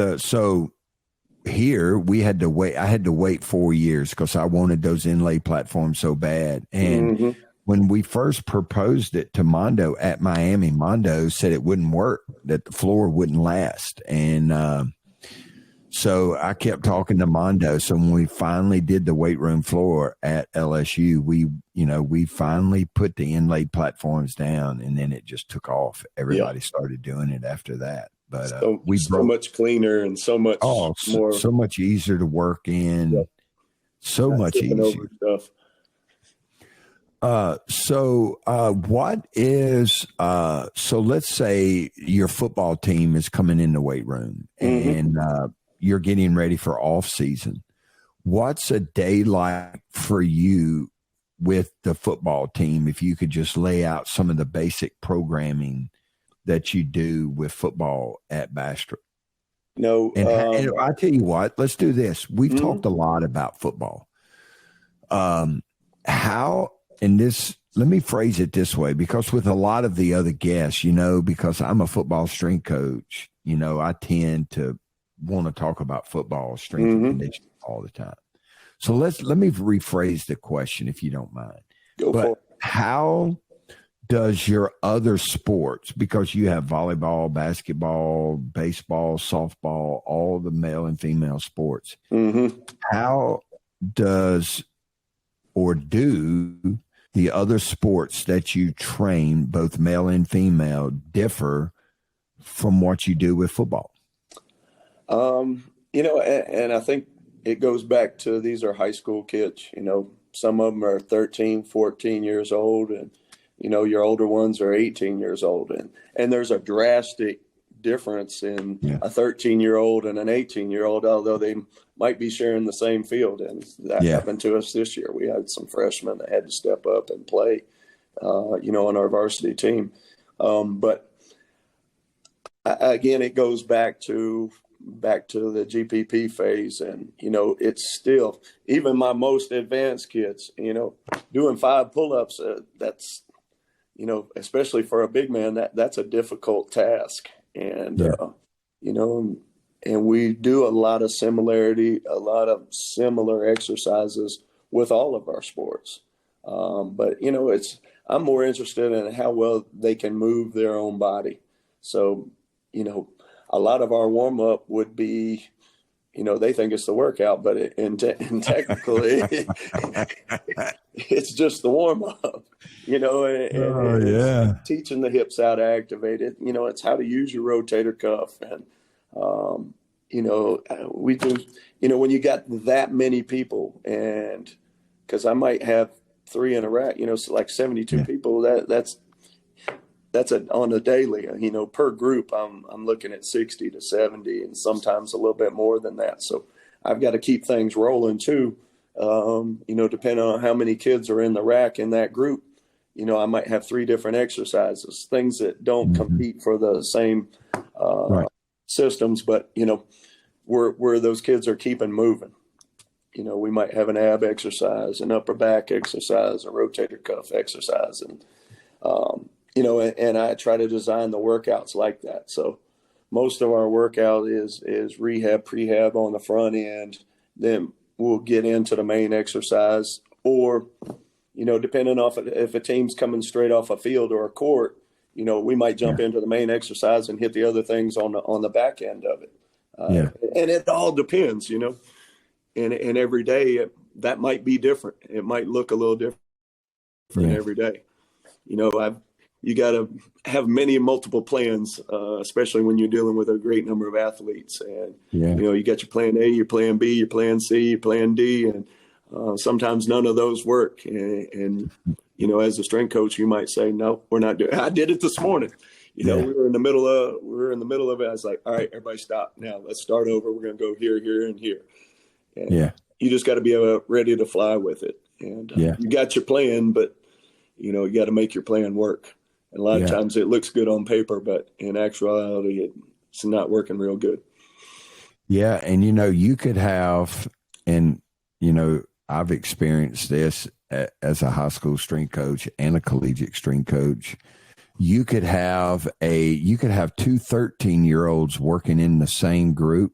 here we had to wait. I had to wait 4 years because I wanted those inlay platforms so bad. And when we first proposed it to Mondo at Miami, Mondo said it wouldn't work, that the floor wouldn't last. And so I kept talking to Mondo. So when we finally did the weight room floor at LSU, we finally put the inlaid platforms down, and then it just took off. Everybody started doing it after that. But so much cleaner and so much more, so much easier to work in. So much easier. What is so let's say your football team is coming in the weight room and you're getting ready for off season. What's a day like for you with the football team? If you could just lay out some of the basic programming that you do with football at Bastrop. And I tell you what, let's do this. We've talked a lot about football. Let me phrase it this way, because with a lot of the other guests, because I'm a football strength coach, I tend to want to talk about football strength and conditioning all the time. So let me rephrase the question, if you don't mind. Go for it. How does your other sports, because you have volleyball, basketball, baseball, softball, all the male and female sports, how does or do the other sports that you train, both male and female, differ from what you do with football? And I think it goes back to, these are high school kids, some of them are 13, 14 years old, and, your older ones are 18 years old. And there's a drastic difference in a 13-year-old and an 18-year-old, although they might be sharing the same field. And that happened to us this year. We had some freshmen that had to step up and play, on our varsity team. But again, it goes back to the GPP phase. And, it's still, even my most advanced kids, doing 5 pull-ups, that's, especially for a big man, that's a difficult task. And, and we do a lot of similar exercises with all of our sports. But, I'm more interested in how well they can move their own body. So, a lot of our warm up would be, they think it's the workout, but technically it's just the warm up, and teaching the hips how to activate it. It's how to use your rotator cuff. And, we do, when you got that many people, and because I might have 3 in a rack, so like 72 people, that's on a daily, per group, I'm looking at 60 to 70 and sometimes a little bit more than that. So I've got to keep things rolling too. Depending on how many kids are in the rack in that group, I might have 3 different exercises, things that don't compete for the same systems, but, where those kids are keeping moving. We might have an ab exercise, an upper back exercise, a rotator cuff exercise, and, and I try to design the workouts like that. So most of our workout is rehab, prehab on the front end. Then we'll get into the main exercise, or, depending on if a team's coming straight off a field or a court, we might jump into the main exercise and hit the other things on the back end of it. And it all depends, and every day that might be different. It might look a little different every day. You got to have multiple plans, especially when you're dealing with a great number of athletes. And, you got your plan A, your plan B, your plan C, your plan D, and sometimes none of those work. And as a strength coach, you might say, no, we're not doing it. I did it this morning. We were in the middle of it. I was like, all right, everybody stop. Now let's start over. We're going to go here, here, and here. And you just got to be ready to fly with it. And you got your plan, but, you got to make your plan work. And a lot of times it looks good on paper, but in actuality, it's not working real good. Yeah. And, you could have, and, I've experienced this as a high school strength coach and a collegiate strength coach. You could have 2 13-year-olds working in the same group,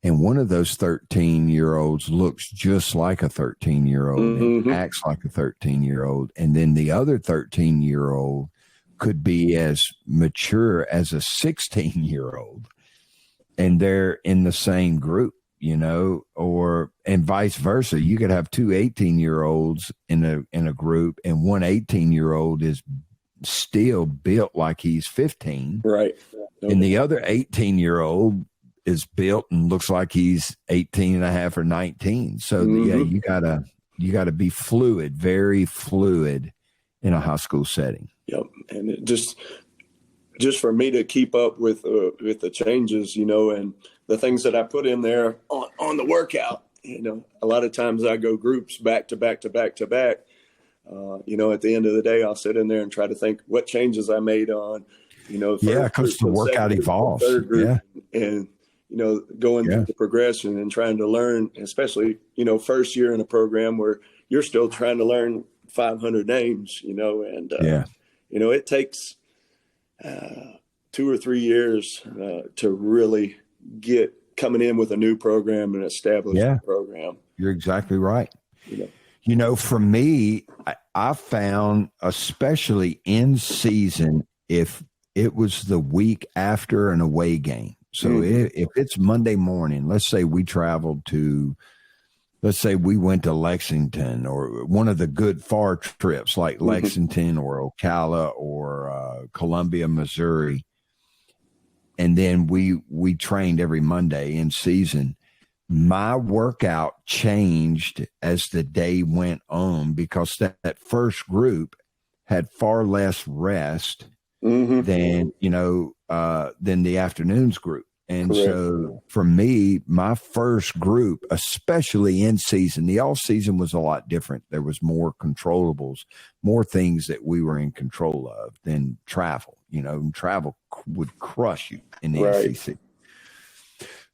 And one of those 13-year-olds looks just like a 13-year-old and acts like a 13-year-old. And then the other 13-year-old could be as mature as a 16-year-old. And they're in the same group, and vice versa. You could have two 18-year-olds in a group, and one 18-year-old is still built like he's 15. Right. And the other 18-year-old is built and looks like he's 18 and a half or 19. So you gotta be fluid, very fluid in a high school setting. Yep. And it just for me to keep up with the changes, and the things that I put in there on the workout, a lot of times I go groups back to back to back to back. At the end of the day, I'll sit in there and try to think what changes I made on, because the workout evolves. And, going through the progression and trying to learn, especially, first year in a program where you're still trying to learn 500 names, and, it takes 2 or 3 years to really get coming in with a new program and establish a program. You're exactly right. For me, I found, especially in season, if it was the week after an away game. So if it's Monday morning, let's say we went to Lexington or one of the good far trips like Lexington or Ocala or Columbia, Missouri. And then we trained every Monday in season. My workout changed as the day went on because that first group had far less rest than the afternoons group. And Correct. So for me, my first group, especially in season, the off season was a lot different. There was more controllables, more things that we were in control of than travel. Travel would crush you in the SEC.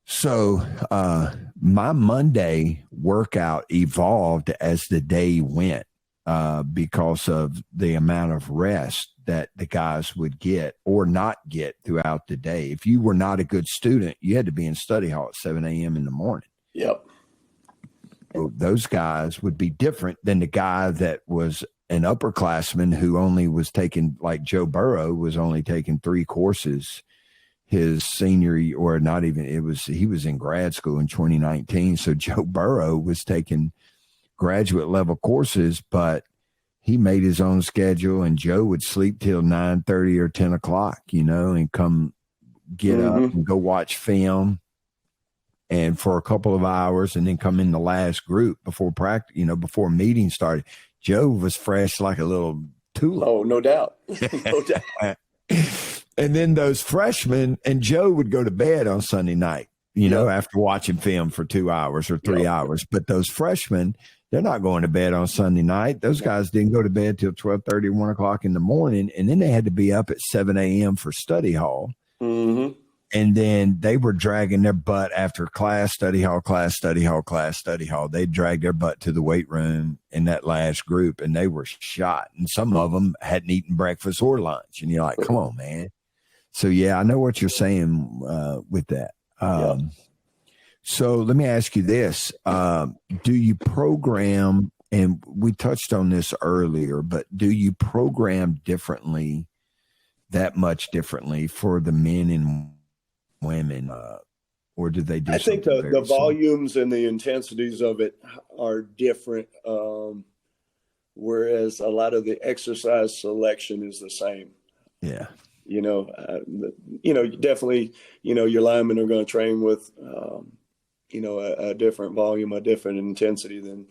So my Monday workout evolved as the day went because of the amount of rest that the guys would get or not get throughout the day. If you were not a good student, you had to be in study hall at 7 a.m. in the morning. Yep. So those guys would be different than the guy that was an upperclassman who only was taking, like Joe Burrow was only taking 3 courses his senior year, or not even, he was in grad school in 2019. So Joe Burrow was taking graduate level courses, but he made his own schedule, and Joe would sleep till 9:30 or 10 o'clock, and come get up and go watch film and for a couple of hours and then come in the last group before practice, before meeting started. Joe was fresh like a little tulip. Oh, no doubt. No doubt. And then those freshmen, and Joe would go to bed on Sunday night, after watching film for 2 hours or 3 hours. But those freshmen, they're not going to bed on Sunday night. Those guys didn't go to bed till 12:30, 1 o'clock in the morning. And then they had to be up at 7 a.m. for study hall. Mm-hmm. And then they were dragging their butt after class, study hall, class, study hall, class, study hall. They dragged their butt to the weight room in that last group, and they were shot. And some of them hadn't eaten breakfast or lunch. And you're like, come on, man. So, I know what you're saying with that. So let me ask you this. Do you program, and we touched on this earlier, but do you program differently, that much differently for the men and women, or do they do? I think the volumes and the intensities of it are different, whereas a lot of the exercise selection is the same. Yeah. Definitely, your linemen are going to train with, a different volume, a different intensity than,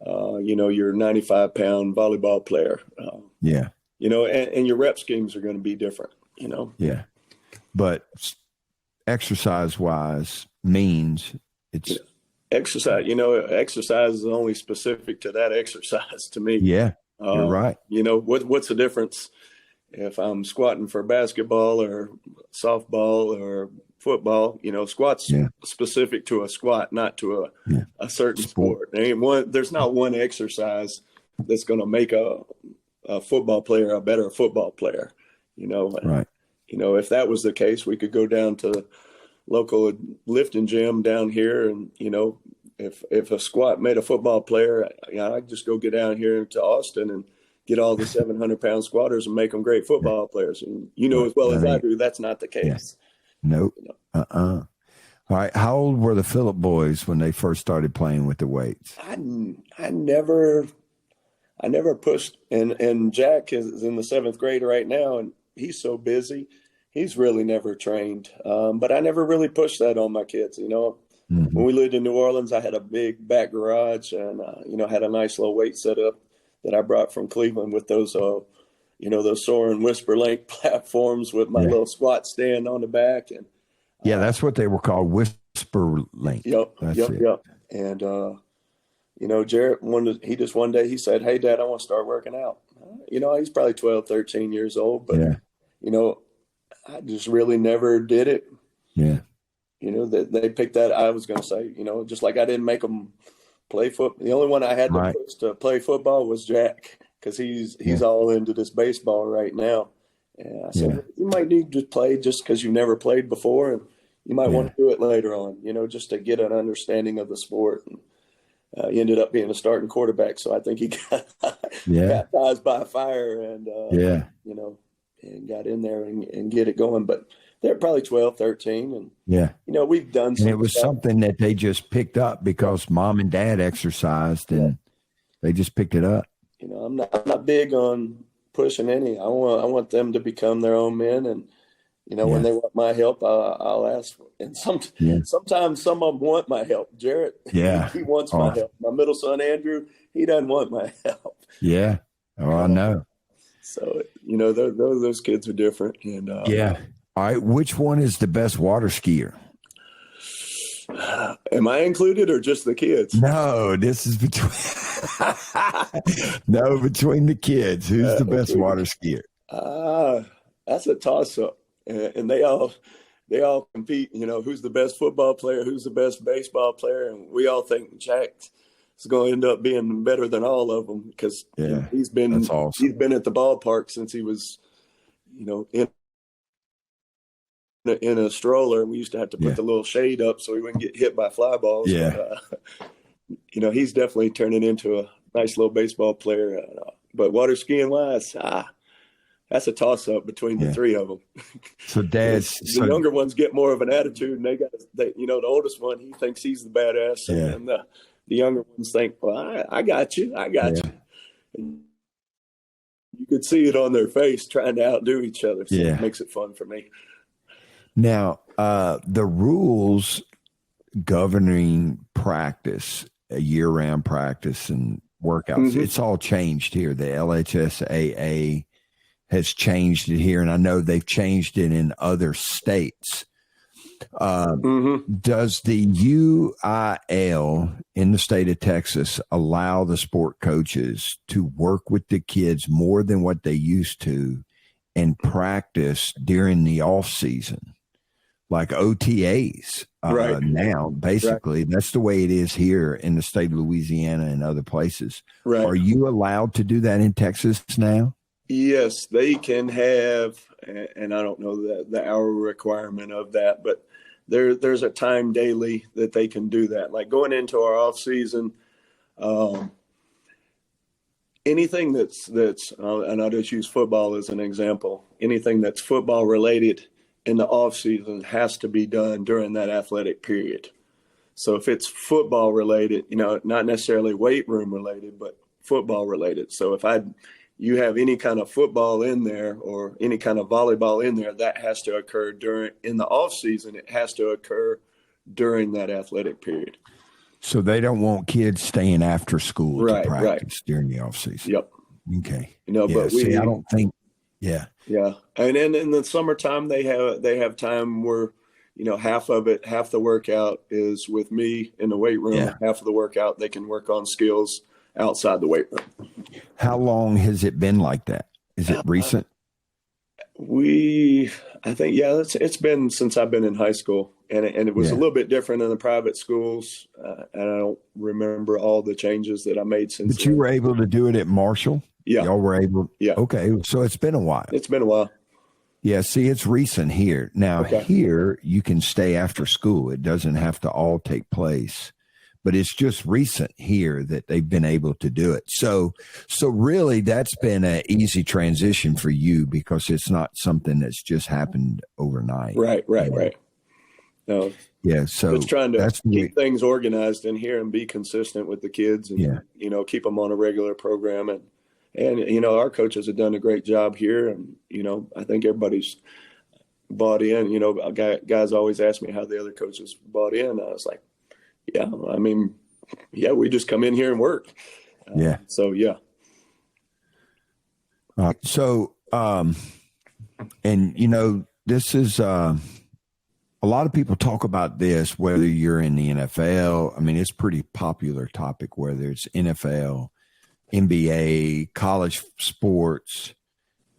your 95-pound volleyball player. And your rep schemes are going to be different, Yeah. But exercise-wise means it's exercise. Exercise is only specific to that exercise to me. Yeah, you're right. What's the difference if I'm squatting for basketball or softball or football? Squat's specific to a squat, not to a certain sport. There's not one exercise that's going to make a football player a better football player. Right. If that was the case, we could go down to local lifting gym down here. And, if a squat made a football player, I'd just go get down here to Austin and get all the 700-pound squatters and make them great football players. And as well as I do, that's not the case. Yeah. Nope. All right. How old were the Phillips boys when they first started playing with the weights? I never pushed, and Jack is in the 7th grade right now, and he's so busy. He's really never trained. But I never really pushed that on my kids. When we lived in New Orleans, I had a big back garage and, had a nice little weight setup that I brought from Cleveland with those, those Soaring Whisper Link platforms with my little squat stand on the back. And that's what they were called, Whisper Link. Yep. And, Jarrett, one day he said, "Hey, Dad, I want to start working out." He's probably 12, 13 years old, but, I just really never did it. Yeah. They picked that. I was going to say, just like I didn't make them play football. The only one I had to push to play football was Jack, because he's all into this baseball right now. And I said, you might need to play just because you've never played before, and you might want to do it later on, just to get an understanding of the sport. And he ended up being a starting quarterback, so I think he got baptized by fire and and got in there and get it going. But they're probably 12, 13. And, we've done some. And it was something that they just picked up because mom and dad exercised and they just picked it up. I'm not big on pushing any. I want them to become their own men. And, when they want my help, I'll ask. And sometimes some of them want my help. Jarrett, he wants my help. My middle son, Andrew, he doesn't want my help. Yeah. Oh, I know. So, those kids are different. And All right, which one is the best water skier? Am I included or just the kids? No, this is between between the kids. Who's the best water skier? That's a toss-up, and they all compete. Who's the best football player? Who's the best baseball player? And we all think Jack's going to end up being better than all of them because he's been at the ballpark since he was, in a stroller, and we used to have to put the little shade up so he wouldn't get hit by fly balls. But, he's definitely turning into a nice little baseball player. But water skiing wise, that's a toss up between the three of them. So the younger ones get more of an attitude, and the oldest one, he thinks he's the badass, and the younger ones think, well, I got you. And you could see it on their face trying to outdo each other. So it makes it fun for me. Now, the rules governing practice, year-round practice and workouts, it's all changed here. The LHSAA has changed it here, and I know they've changed it in other states. Does the UIL in the state of Texas allow the sport coaches to work with the kids more than what they used to and practice during the off season? Like OTAs now, basically. That's the way it is here in the state of Louisiana and other places. Right. Are you allowed to do that in Texas now? Yes, they can have, and I don't know the hour requirement of that, but there's a time daily that they can do that. Like going into our off season, anything that's and I'll just use football as an example. Anything that's football related in the off season has to be done during that athletic period. So if it's football related, not necessarily weight room related, but football related. So if you have any kind of football in there or any kind of volleyball in there, that has to occur in the off season. It has to occur during that athletic period. So they don't want kids staying after school to practice during the off season. Yep. Okay. But I don't think. Yeah. Yeah. And then in the summertime, they have time where, half the workout is with me in the weight room. Yeah. Half of the workout, they can work on skills outside the weight room. How long has it been like that? Is it recent? I think, it's been since I've been in high school, and it was a little bit different in the private schools. And I don't remember all the changes that I made since. But you were able to do it at Marshall? Yeah. Y'all were able? Yeah. Okay. So it's been a while. It's been a while. Yeah, see, it's recent here. Now, Okay. here you can stay after school. It doesn't have to all take place. But it's just recent here that they've been able to do it. So really that's been an easy transition for you because it's not something that's just happened overnight. Right. No, Yeah, so just trying to that's keep things organized in here and be consistent with the kids and, keep them on a regular program. And our coaches have done a great job here. And, I think everybody's bought in. Guys always ask me how the other coaches bought in. I was like, we just come in here and work. So, yeah. This is a lot of people talk about this, whether you're in the NFL. I mean, it's a pretty popular topic, whether it's NFL, NBA, college sports,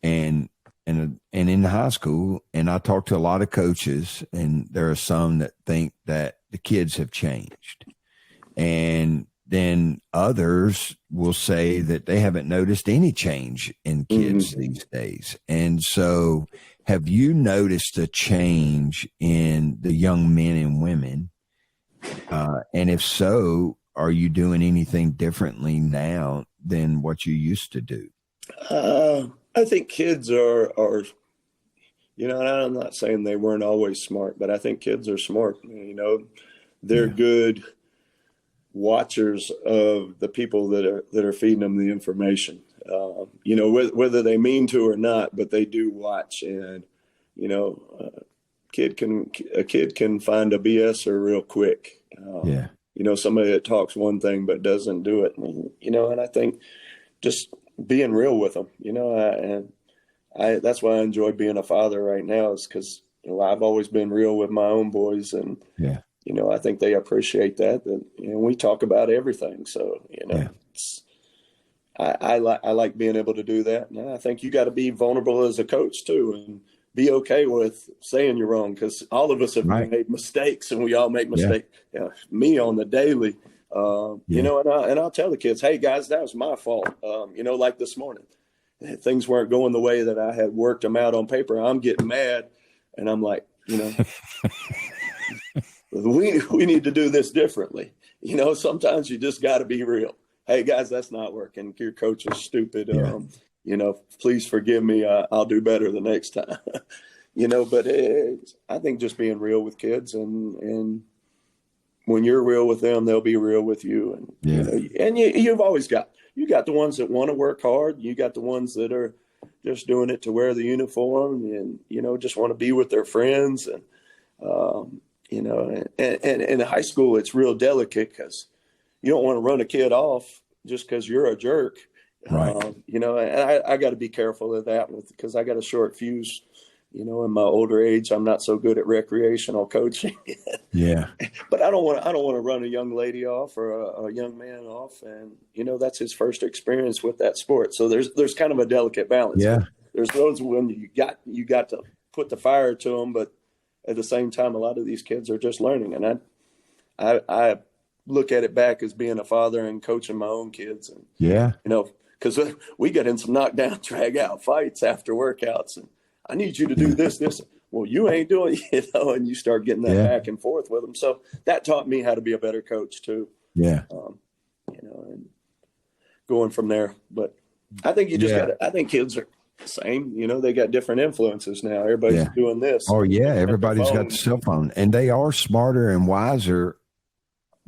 and in high school. And I talk to a lot of coaches, and there are some that think that the kids have changed. And then others will say that they haven't noticed any change in kids these days. And so have you noticed a change in the young men and women? And if so, are you doing anything differently now than what you used to do? I think kids are, and I'm not saying they weren't always smart, but I think kids are smart. They're good watchers of the people that are feeding them the information. Whether they mean to or not, but they do watch. And a kid can find a BSer real quick. Somebody that talks one thing but doesn't do it. And I think just being real with them. That's why I enjoy being a father right now, is because I've always been real with my own boys, and I think they appreciate that. We talk about everything. So I like being able to do that, and I think you got to be vulnerable as a coach too, and be okay with saying you're wrong, because all of us have made mistakes, and we all make mistakes. Me on the daily, and I'll tell the kids, hey guys, that was my fault. Like this morning, things weren't going the way that I had worked them out on paper. I'm getting mad, and I'm like, we need to do this differently. Sometimes you just got to be real. Hey guys, that's not working. Your coach is stupid. Please forgive me. I'll do better the next time. But I think just being real with kids, and when you're real with them, they'll be real with you. And you've always got the ones that want to work hard. You got the ones that are just doing it to wear the uniform and, just want to be with their friends. And, and in high school, it's real delicate because you don't want to run a kid off just because you're a jerk. Right. And I got to be careful of that because I got a short fuse. In my older age, I'm not so good at recreational coaching. But I don't want to run a young lady off or a young man off, and that's his first experience with that sport. So there's kind of a delicate balance. There's those when you got to put the fire to them, but at the same time, a lot of these kids are just learning, and I look at it back as being a father and coaching my own kids, and because we get in some knockdown, drag out fights after workouts, and I need you to do this. Well, you ain't doing, and you start getting that back and forth with them. So that taught me how to be a better coach too. And going from there. But I think you just I think kids are the same. They got different influences now. Everybody's doing this. Oh yeah. Everybody's got the cell phone, and they are smarter and wiser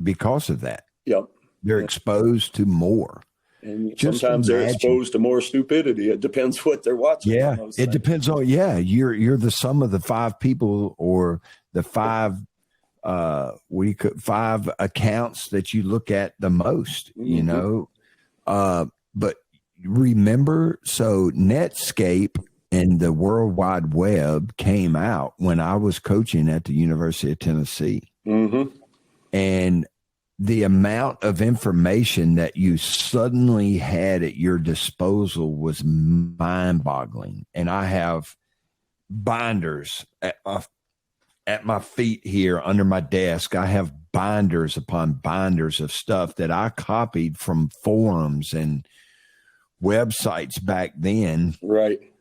because of that. They're exposed to more. And sometimes they're exposed to more stupidity. It depends what they're watching. It depends on, you're the sum of the five people or the five accounts that you look at the most, but remember, so Netscape and the World Wide Web came out when I was coaching at the University of Tennessee. And the amount of information that you suddenly had at your disposal was mind-boggling. And I have binders at my feet here under my desk. I have binders upon binders of stuff that I copied from forums and websites back then. Right.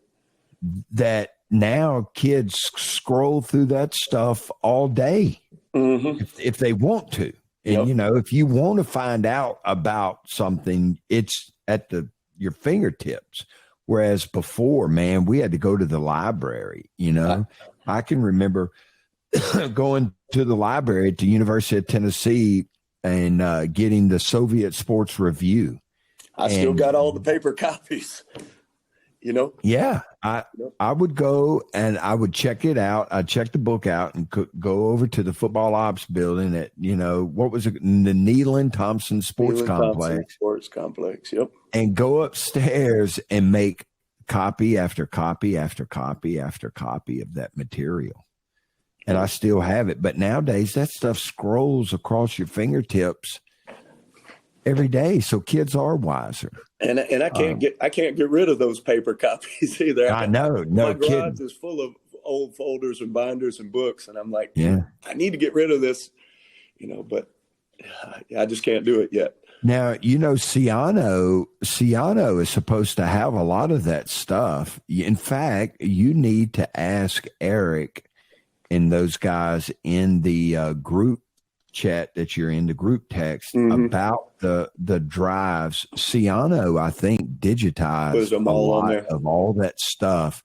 That now kids scroll through that stuff all day if they want to. And, if you want to find out about something, it's at your fingertips. Whereas before, man, we had to go to the library. I can remember going to the library at the University of Tennessee and getting the Soviet Sports Review. I still got all the paper copies. Yeah, I would go and I would check it out. I'd check the book out and go over to the football ops building at, what was it? The Neyland Thompson Sports Complex. Yep. And go upstairs and make copy after copy after copy after copy of that material. And I still have it. But nowadays that stuff scrolls across your fingertips every day. So kids are wiser. And I can't get rid of those paper copies either. I know. No My garage kidding. is full of old folders and binders and books. And I'm like, yeah, I need to get rid of this, but I just can't do it yet. Now, Ciano is supposed to have a lot of that stuff. In fact, you need to ask Eric and those guys in the group chat that you're in, the group text, about the drives. Ciano, I think, digitized a lot of all that stuff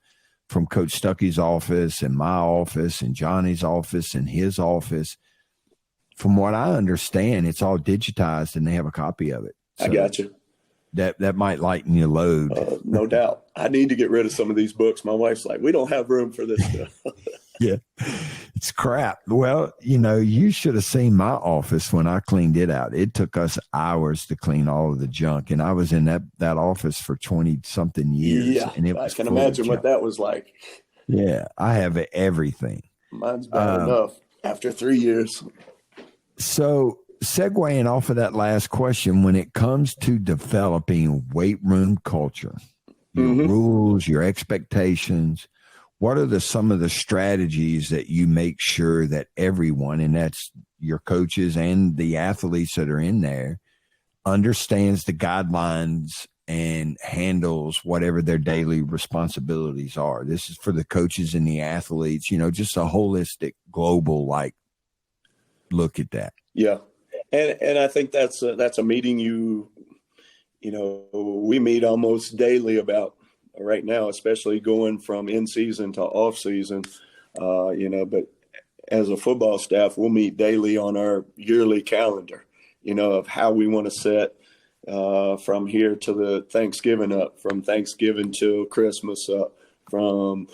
from Coach Stuckey's office and my office and Johnny's office and his office. From what I understand, it's all digitized and they have a copy of it. So I got you. That might lighten your load. No doubt. I need to get rid of some of these books. My wife's like, we don't have room for this stuff. Yeah, it's crap. Well, you should have seen my office when I cleaned it out. It took us hours to clean all of the junk. And I was in that office for 20-something years. Yeah, and I can imagine what that was like. Yeah, I have everything. Mine's bad enough after 3 years. So segueing off of that last question, when it comes to developing weight room culture, your rules, your expectations, what are some of the strategies that you make sure that everyone, and that's your coaches and the athletes that are in there, understands the guidelines and handles whatever their daily responsibilities are? This is for the coaches and the athletes, just a holistic, global, look at that. Yeah. And I think that's a meeting we meet almost daily about right now, especially going from in season to off season, but as a football staff, we'll meet daily on our yearly calendar, of how we want to set from here to the Thanksgiving up, from Thanksgiving till Christmas up, from,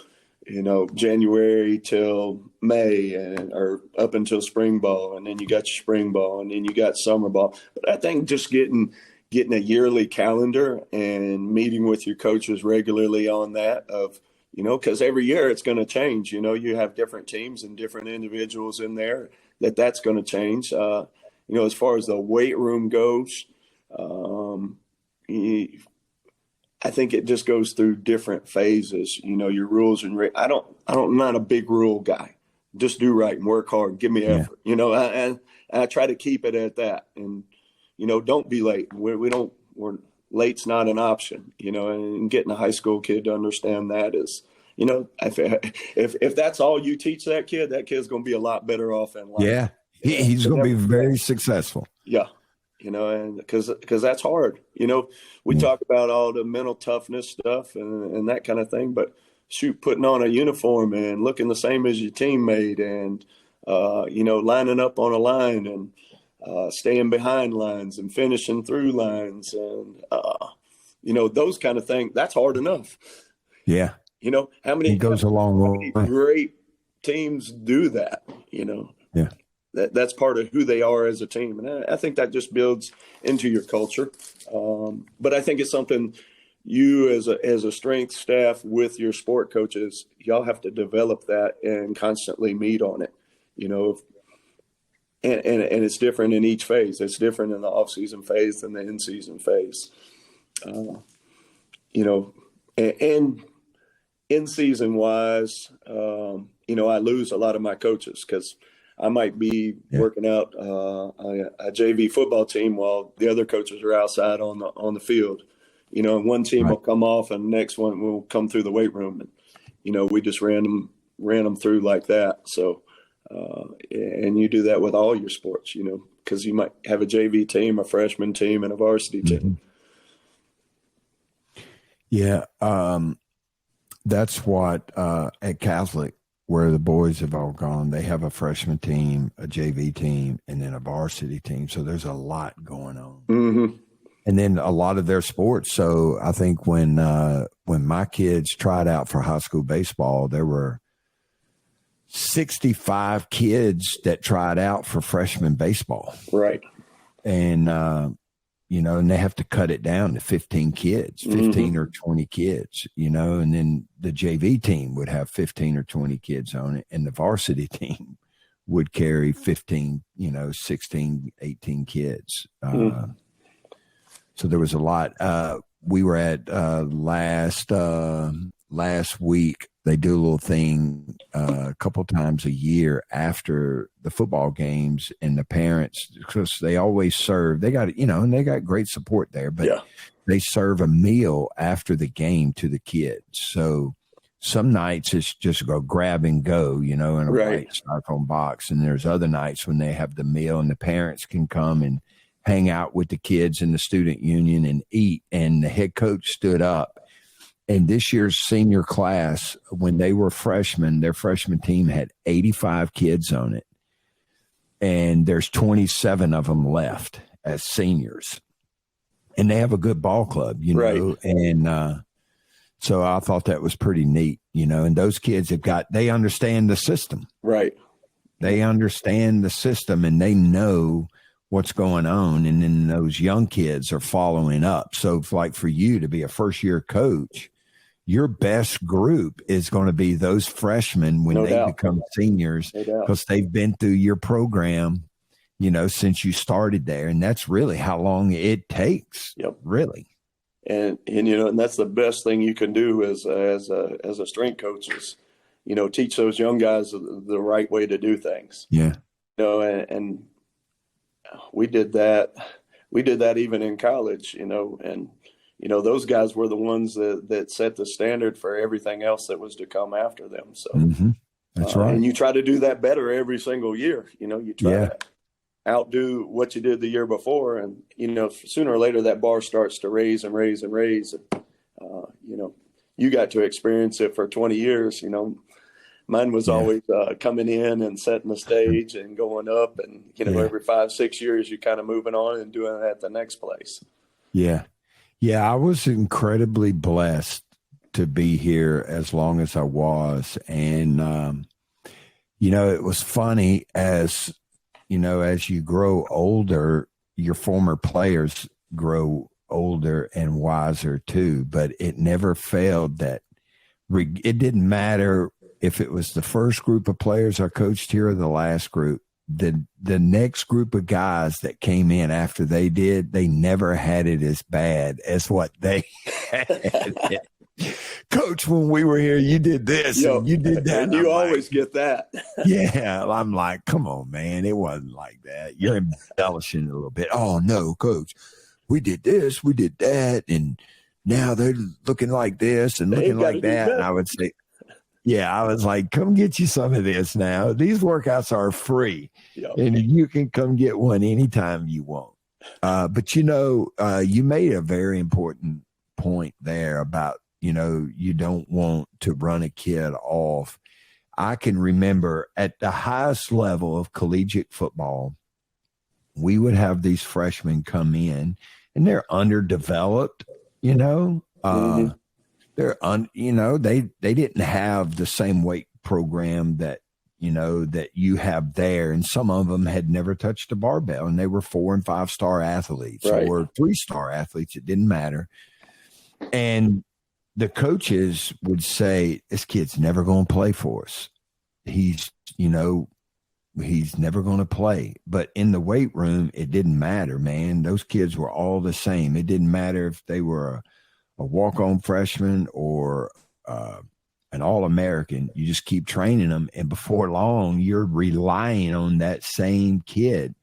January till May or up until spring ball. And then you got your spring ball and then you got summer ball. But I think just getting a yearly calendar and meeting with your coaches regularly on that because every year it's going to change. You have different teams and different individuals in there that's going to change. As far as the weight room goes, I think it just goes through different phases. Your rules and I'm not a big rule guy. Just do right and work hard. Give me effort. I try to keep it at that. And don't be late. We're late's not an option, and getting a high school kid to understand that is, if that's all you teach that kid's going to be a lot better off in life. Yeah. He's going to be very successful. Yeah. And because that's hard. We talk about all the mental toughness stuff and that kind of thing, but putting on a uniform and looking the same as your teammate and, lining up on a line and, staying behind lines and finishing through lines and, those kind of things, that's hard enough. Yeah. How many great teams do that, Yeah. That's part of who they are as a team. And I think that just builds into your culture. But I think it's something you as a strength staff with your sport coaches, y'all have to develop that and constantly meet on it, and it's different in each phase. It's different in the off-season phase than the in-season phase. And in-season wise, I lose a lot of my coaches because I might be working out a JV football team while the other coaches are outside on the field. And one team will come off and the next one will come through the weight room. we just ran them through like that. So, and you do that with all your sports, because you might have a JV team, a freshman team, and a varsity team. Yeah. That's what, at Catholic, where the boys have all gone, they have a freshman team, a JV team, and then a varsity team. So there's a lot going on. Mm-hmm. And then a lot of their sports. So I think when my kids tried out for high school baseball, there were 65 kids that tried out for freshman baseball. Right. And, and they have to cut it down to 15 kids, 15 or 20 kids, and then the JV team would have 15 or 20 kids on it. And the varsity team would carry 15, 16, 18 kids. So there was a lot. We were at last week. They do a little thing a couple times a year after the football games, and the parents, because they always serve. They got and they got great support there, but they serve a meal after the game to the kids. So some nights it's just go grab and go, in a white styrofoam box, and there's other nights when they have the meal, and the parents can come and hang out with the kids in the student union and eat. And the head coach stood up. And this year's senior class, when they were freshmen, their freshman team had 85 kids on it. And there's 27 of them left as seniors. And they have a good ball club, And so I thought that was pretty neat, And those kids they understand the system. Right. They understand the system, and they know what's going on. And then those young kids are following up. So like for you to be a first year coach, your best group is going to be those freshmen when they become seniors, because they've been through your program, since you started there. And that's really how long it takes. Yep. Really. And that's the best thing you can do as a strength coach is, teach those young guys the right way to do things. Yeah. And we did that. We did that even in college, and those guys were the ones that set the standard for everything else that was to come after them. So that's right. And you try to do that better every single year. You try to outdo what you did the year before. And, sooner or later that bar starts to raise and raise and raise. And, you got to experience it for 20 years. Mine was always coming in and setting the stage and going up. And, every 5-6 years, you're kind of moving on and doing it at the next place. Yeah. Yeah, I was incredibly blessed to be here as long as I was. And, it was funny as you grow older, your former players grow older and wiser too. But it never failed that it didn't matter if it was the first group of players I coached here or the last group. The next group of guys that came in after they never had it as bad as what they had. Coach, when we were here, you did this and you did that. And you always get that. Yeah. I'm like, come on, man. It wasn't like that. You're embellishing a little bit. Oh, no, Coach. We did this, we did that, and now they're looking like this and looking like that. And I would say, I was like, come get you some of this now. These workouts are free, and you can come get one anytime you want. But, you made a very important point there about, you don't want to run a kid off. I can remember at the highest level of collegiate football, we would have these freshmen come in, and they're underdeveloped, They're they didn't have the same weight program that you have there, and some of them had never touched a barbell, and they were 4- and 5-star athletes or 3-star athletes. It didn't matter. And the coaches would say, this kid's never going to play for us. He's never going to play. But in the weight room, it didn't matter, man. Those kids were all the same. It didn't matter if they were a walk-on freshman or an All-American. You just keep training them, and before long, you're relying on that same kid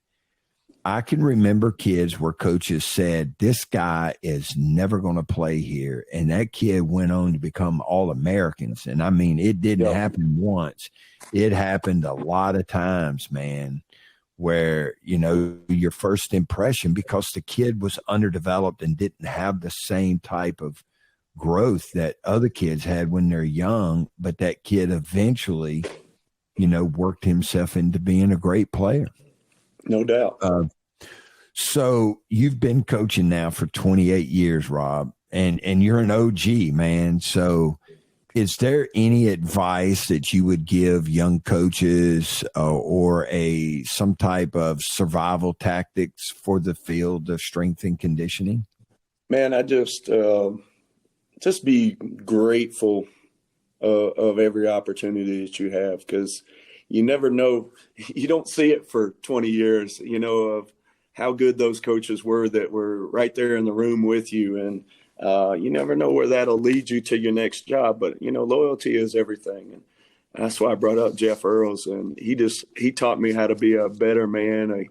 I can remember kids where coaches said, this guy is never going to play here. And that kid went on to become All-Americans. And I mean, it didn't happen once. It happened a lot of times, man, where, you know, your first impression, because the kid was underdeveloped and didn't have the same type of growth that other kids had when they're young, but that kid eventually, you know, worked himself into being a great player. No doubt. So you've been coaching now for 28 years, Rob, and you're an OG, man. So is there any advice that you would give young coaches or some type of survival tactics for the field of strength and conditioning? Man, I just be grateful of every opportunity that you have, because you never know. You don't see it for 20 years, you know, of how good those coaches were that were right there in the room with you. And you never know where that'll lead you to your next job. But, you know, loyalty is everything. And that's why I brought up Jeff Earls. And he taught me how to be a better man.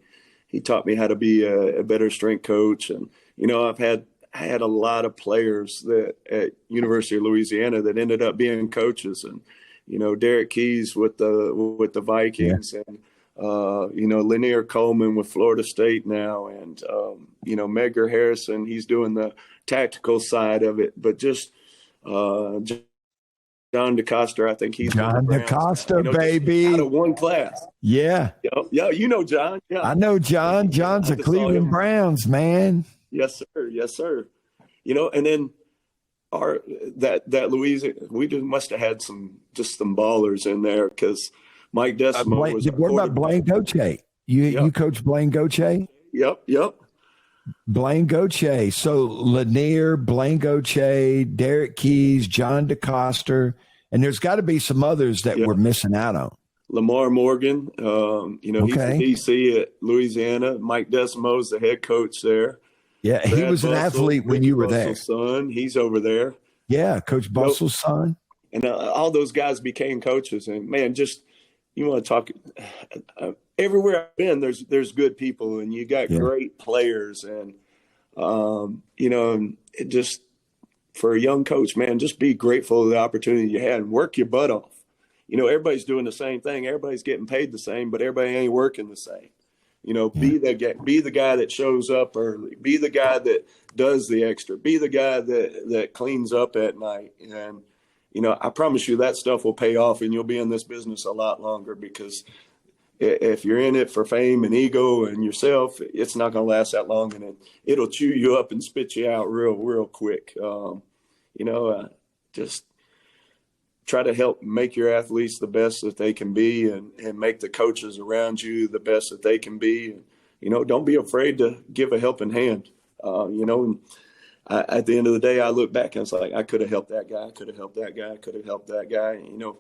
He taught me how to be a better strength coach. And, you know, I had a lot of players that at University of Louisiana that ended up being coaches. And, you know, Derek Keys with the Vikings, and you know, Lanier Coleman with Florida State now, and you know, Medgar Harrison, he's doing the tactical side of it. But just John DeCoster, I think he's John DeCoster, you know, baby, out of one class. Yeah, you know John. Yeah, I know John. John's a Cleveland Browns man. Yes, sir. Yes, sir. You know, and then that Louisiana, we just must have had some ballers in there, because Mike Decimo was. What about Blaine Goche? You coach Blaine Goche? Yep. Blaine Goche. So Lanier, Blaine Goche, Derek Keys, John DeCoster, and there's got to be some others that we're missing out on. Lamar Morgan, you know, he's the DC at Louisiana. Mike Decimo's the head coach there. Yeah, Brad he was an athlete when you were Bustle's there. Son, he's over there. Yeah, Coach Bustle's son. And all those guys became coaches. And, man, just you want to talk everywhere I've been, there's good people, and you got great players. And, you know, it just for a young coach, man, just be grateful of the opportunity you had and work your butt off. You know, everybody's doing the same thing. Everybody's getting paid the same, but everybody ain't working the same. You know, be the guy that shows up early. Be the guy that does the extra. Be the guy that cleans up at night. And, you know, I promise you that stuff will pay off, and you'll be in this business a lot longer, because if you're in it for fame and ego and yourself, it's not going to last that long, and it'll chew you up and spit you out real quick. You know, just try to help make your athletes the best that they can be, and make the coaches around you the best that they can be. And, you know, don't be afraid to give a helping hand. You know, and at the end of the day, I look back and it's like, I could have helped that guy. I could have helped that guy. I could have helped that guy, you know,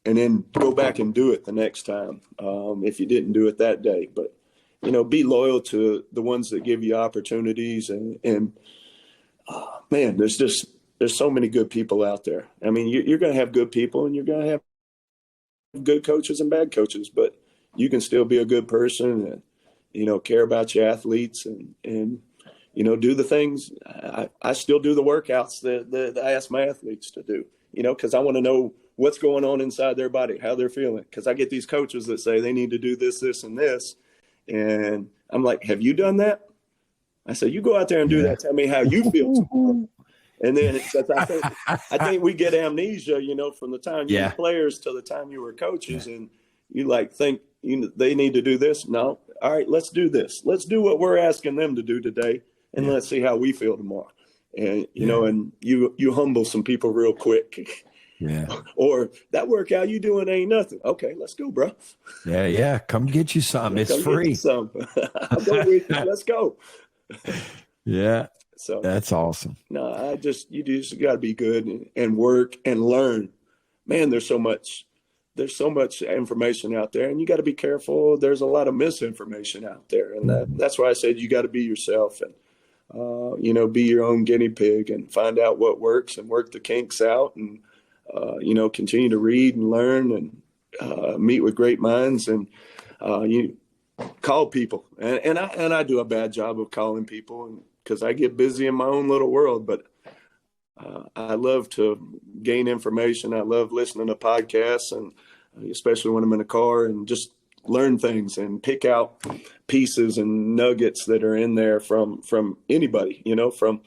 and then go back and do it the next time. If you didn't do it that day, but, you know, be loyal to the ones that give you opportunities. And man, there's so many good people out there. I mean, you're going to have good people, and you're going to have good coaches and bad coaches, but you can still be a good person and, you know, care about your athletes and you know, do the things. I still do the workouts that I ask my athletes to do, you know, because I want to know what's going on inside their body, how they're feeling. Because I get these coaches that say they need to do this, this, and this. And I'm like, have you done that? I said, you go out there and do that. Tell me how you feel tomorrow. And then I think we get amnesia, you know, from the time you were players to the time you were coaches, and you like think they need to do this. No, all right, let's do this. Let's do what we're asking them to do today, and let's see how we feel tomorrow. And you know, and you humble some people real quick. Yeah. Or that workout you doing ain't nothing. Okay, let's go, bro. Yeah. Come get you some. It's free. I'll go with you. Let's go. Yeah. So that's awesome. No, you just got to be good and work and learn. Man, there's so much information out there, and you got to be careful. There's a lot of misinformation out there, and that's why I said you got to be yourself and you know, be your own guinea pig and find out what works and work the kinks out, and you know, continue to read and learn and meet with great minds, and call people, and I do a bad job of calling people, because I get busy in my own little world. But I love to gain information. I love listening to podcasts, and especially when I'm in a car, and just learn things and pick out pieces and nuggets that are in there from anybody, from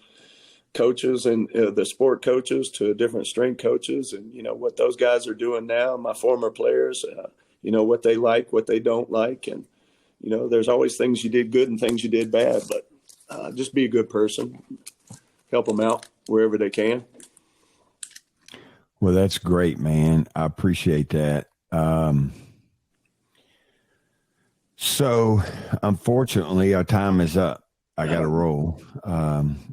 coaches and the sport coaches to different strength coaches, and what those guys are doing now, my former players, what they like, what they don't like. And there's always things you did good and things you did bad, but just be a good person, help them out wherever they can. Well, that's great, man. I appreciate that. So unfortunately our time is up. I got to roll.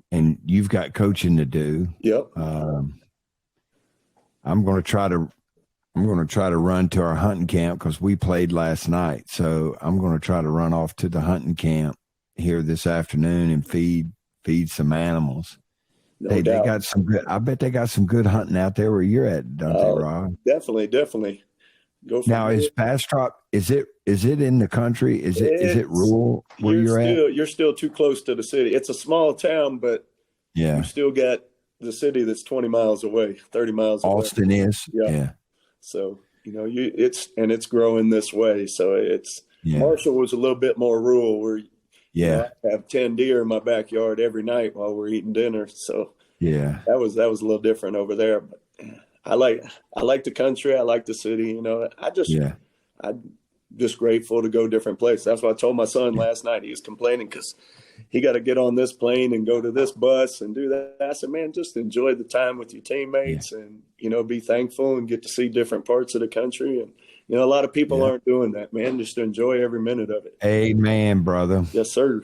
And you've got coaching to do. Yep. I'm going to try to run to our hunting camp, because we played last night. So I'm going to try to run off to the hunting camp here this afternoon and feed some animals. No doubt. They got some good. I bet they got some good hunting out there where you're at, don't they, Rob? Definitely. Go for now, is Bastrop? Is it in the country? Is it rural where you're at? You're still too close to the city. It's a small town, but you still got the city that's 20 miles away, 30 miles away. Austin is. Yeah. So it's growing this way. So Marshall was a little bit more rural, where I have 10 deer in my backyard every night while we're eating dinner. So that was a little different over there. But I like the country. I like the city. I'm just grateful to go different places. That's what I told my son last night. He was complaining because he got to get on this plane and go to this bus and do that. I said, man, just enjoy the time with your teammates and, be thankful and get to see different parts of the country. And, a lot of people aren't doing that, man. Just enjoy every minute of it. Amen, brother. Yes, sir.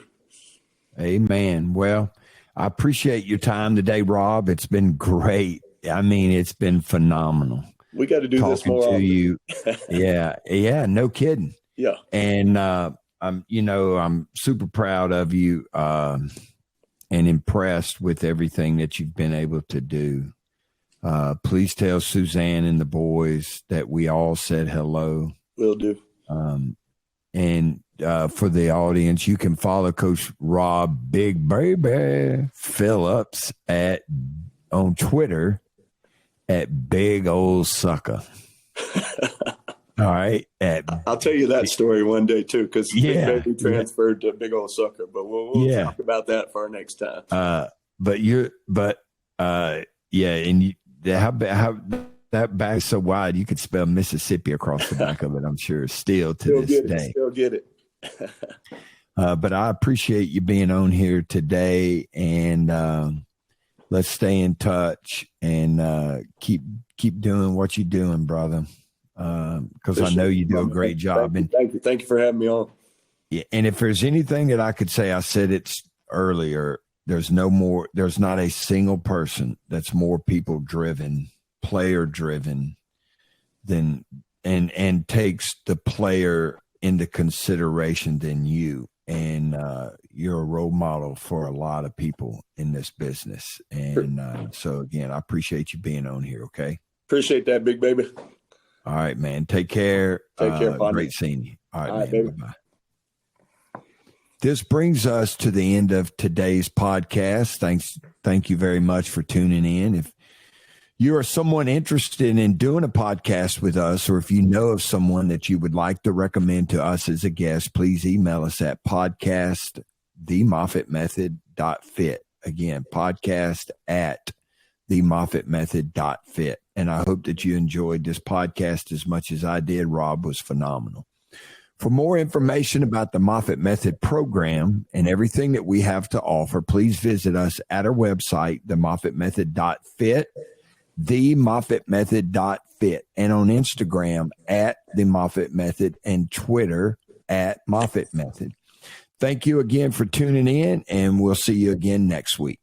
Amen. Well, I appreciate your time today, Rob. It's been great. I mean, it's been phenomenal. We got to do this more to often. You. Yeah, no kidding. Yeah. And I'm super proud of you and impressed with everything that you've been able to do. Please tell Suzanne and the boys that we all said hello. Will do. And for the audience, you can follow Coach Rob Big Baby Phillips on Twitter at Big Old Sucker. All right. I'll tell you that story one day too, because Big Baby transferred to Big Old Sucker. But we'll talk about that for our next time. How that back so wide you could spell Mississippi across the back of it. I'm sure still to this day. Still get it. But I appreciate you being on here today, and let's stay in touch and keep doing what you're doing, brother. Because I know you do a great job. Thank you for having me on. Yeah, and if there's anything that I could say, I said it earlier. There's not a single person that's more people driven, player driven than and takes the player into consideration than you. And you're a role model for a lot of people in this business. And so again, I appreciate you being on here. Okay. Appreciate that, Big Baby. All right, man. Take care. Take care, partner. Great seeing you. All right, man. Baby. Bye-bye. This brings us to the end of today's podcast. Thank you very much for tuning in. If you are someone interested in doing a podcast with us, or if you know of someone that you would like to recommend to us as a guest, please email us at podcast@themoffittmethod.fit. Again, podcast@themoffittmethod.fit. And I hope that you enjoyed this podcast as much as I did. Rob was phenomenal. For more information about the Moffitt Method program and everything that we have to offer, please visit us at our website, themoffittmethod.fit, themoffittmethod.fit, and on Instagram at the Moffitt Method and Twitter at Moffitt Method. Thank you again for tuning in, and we'll see you again next week.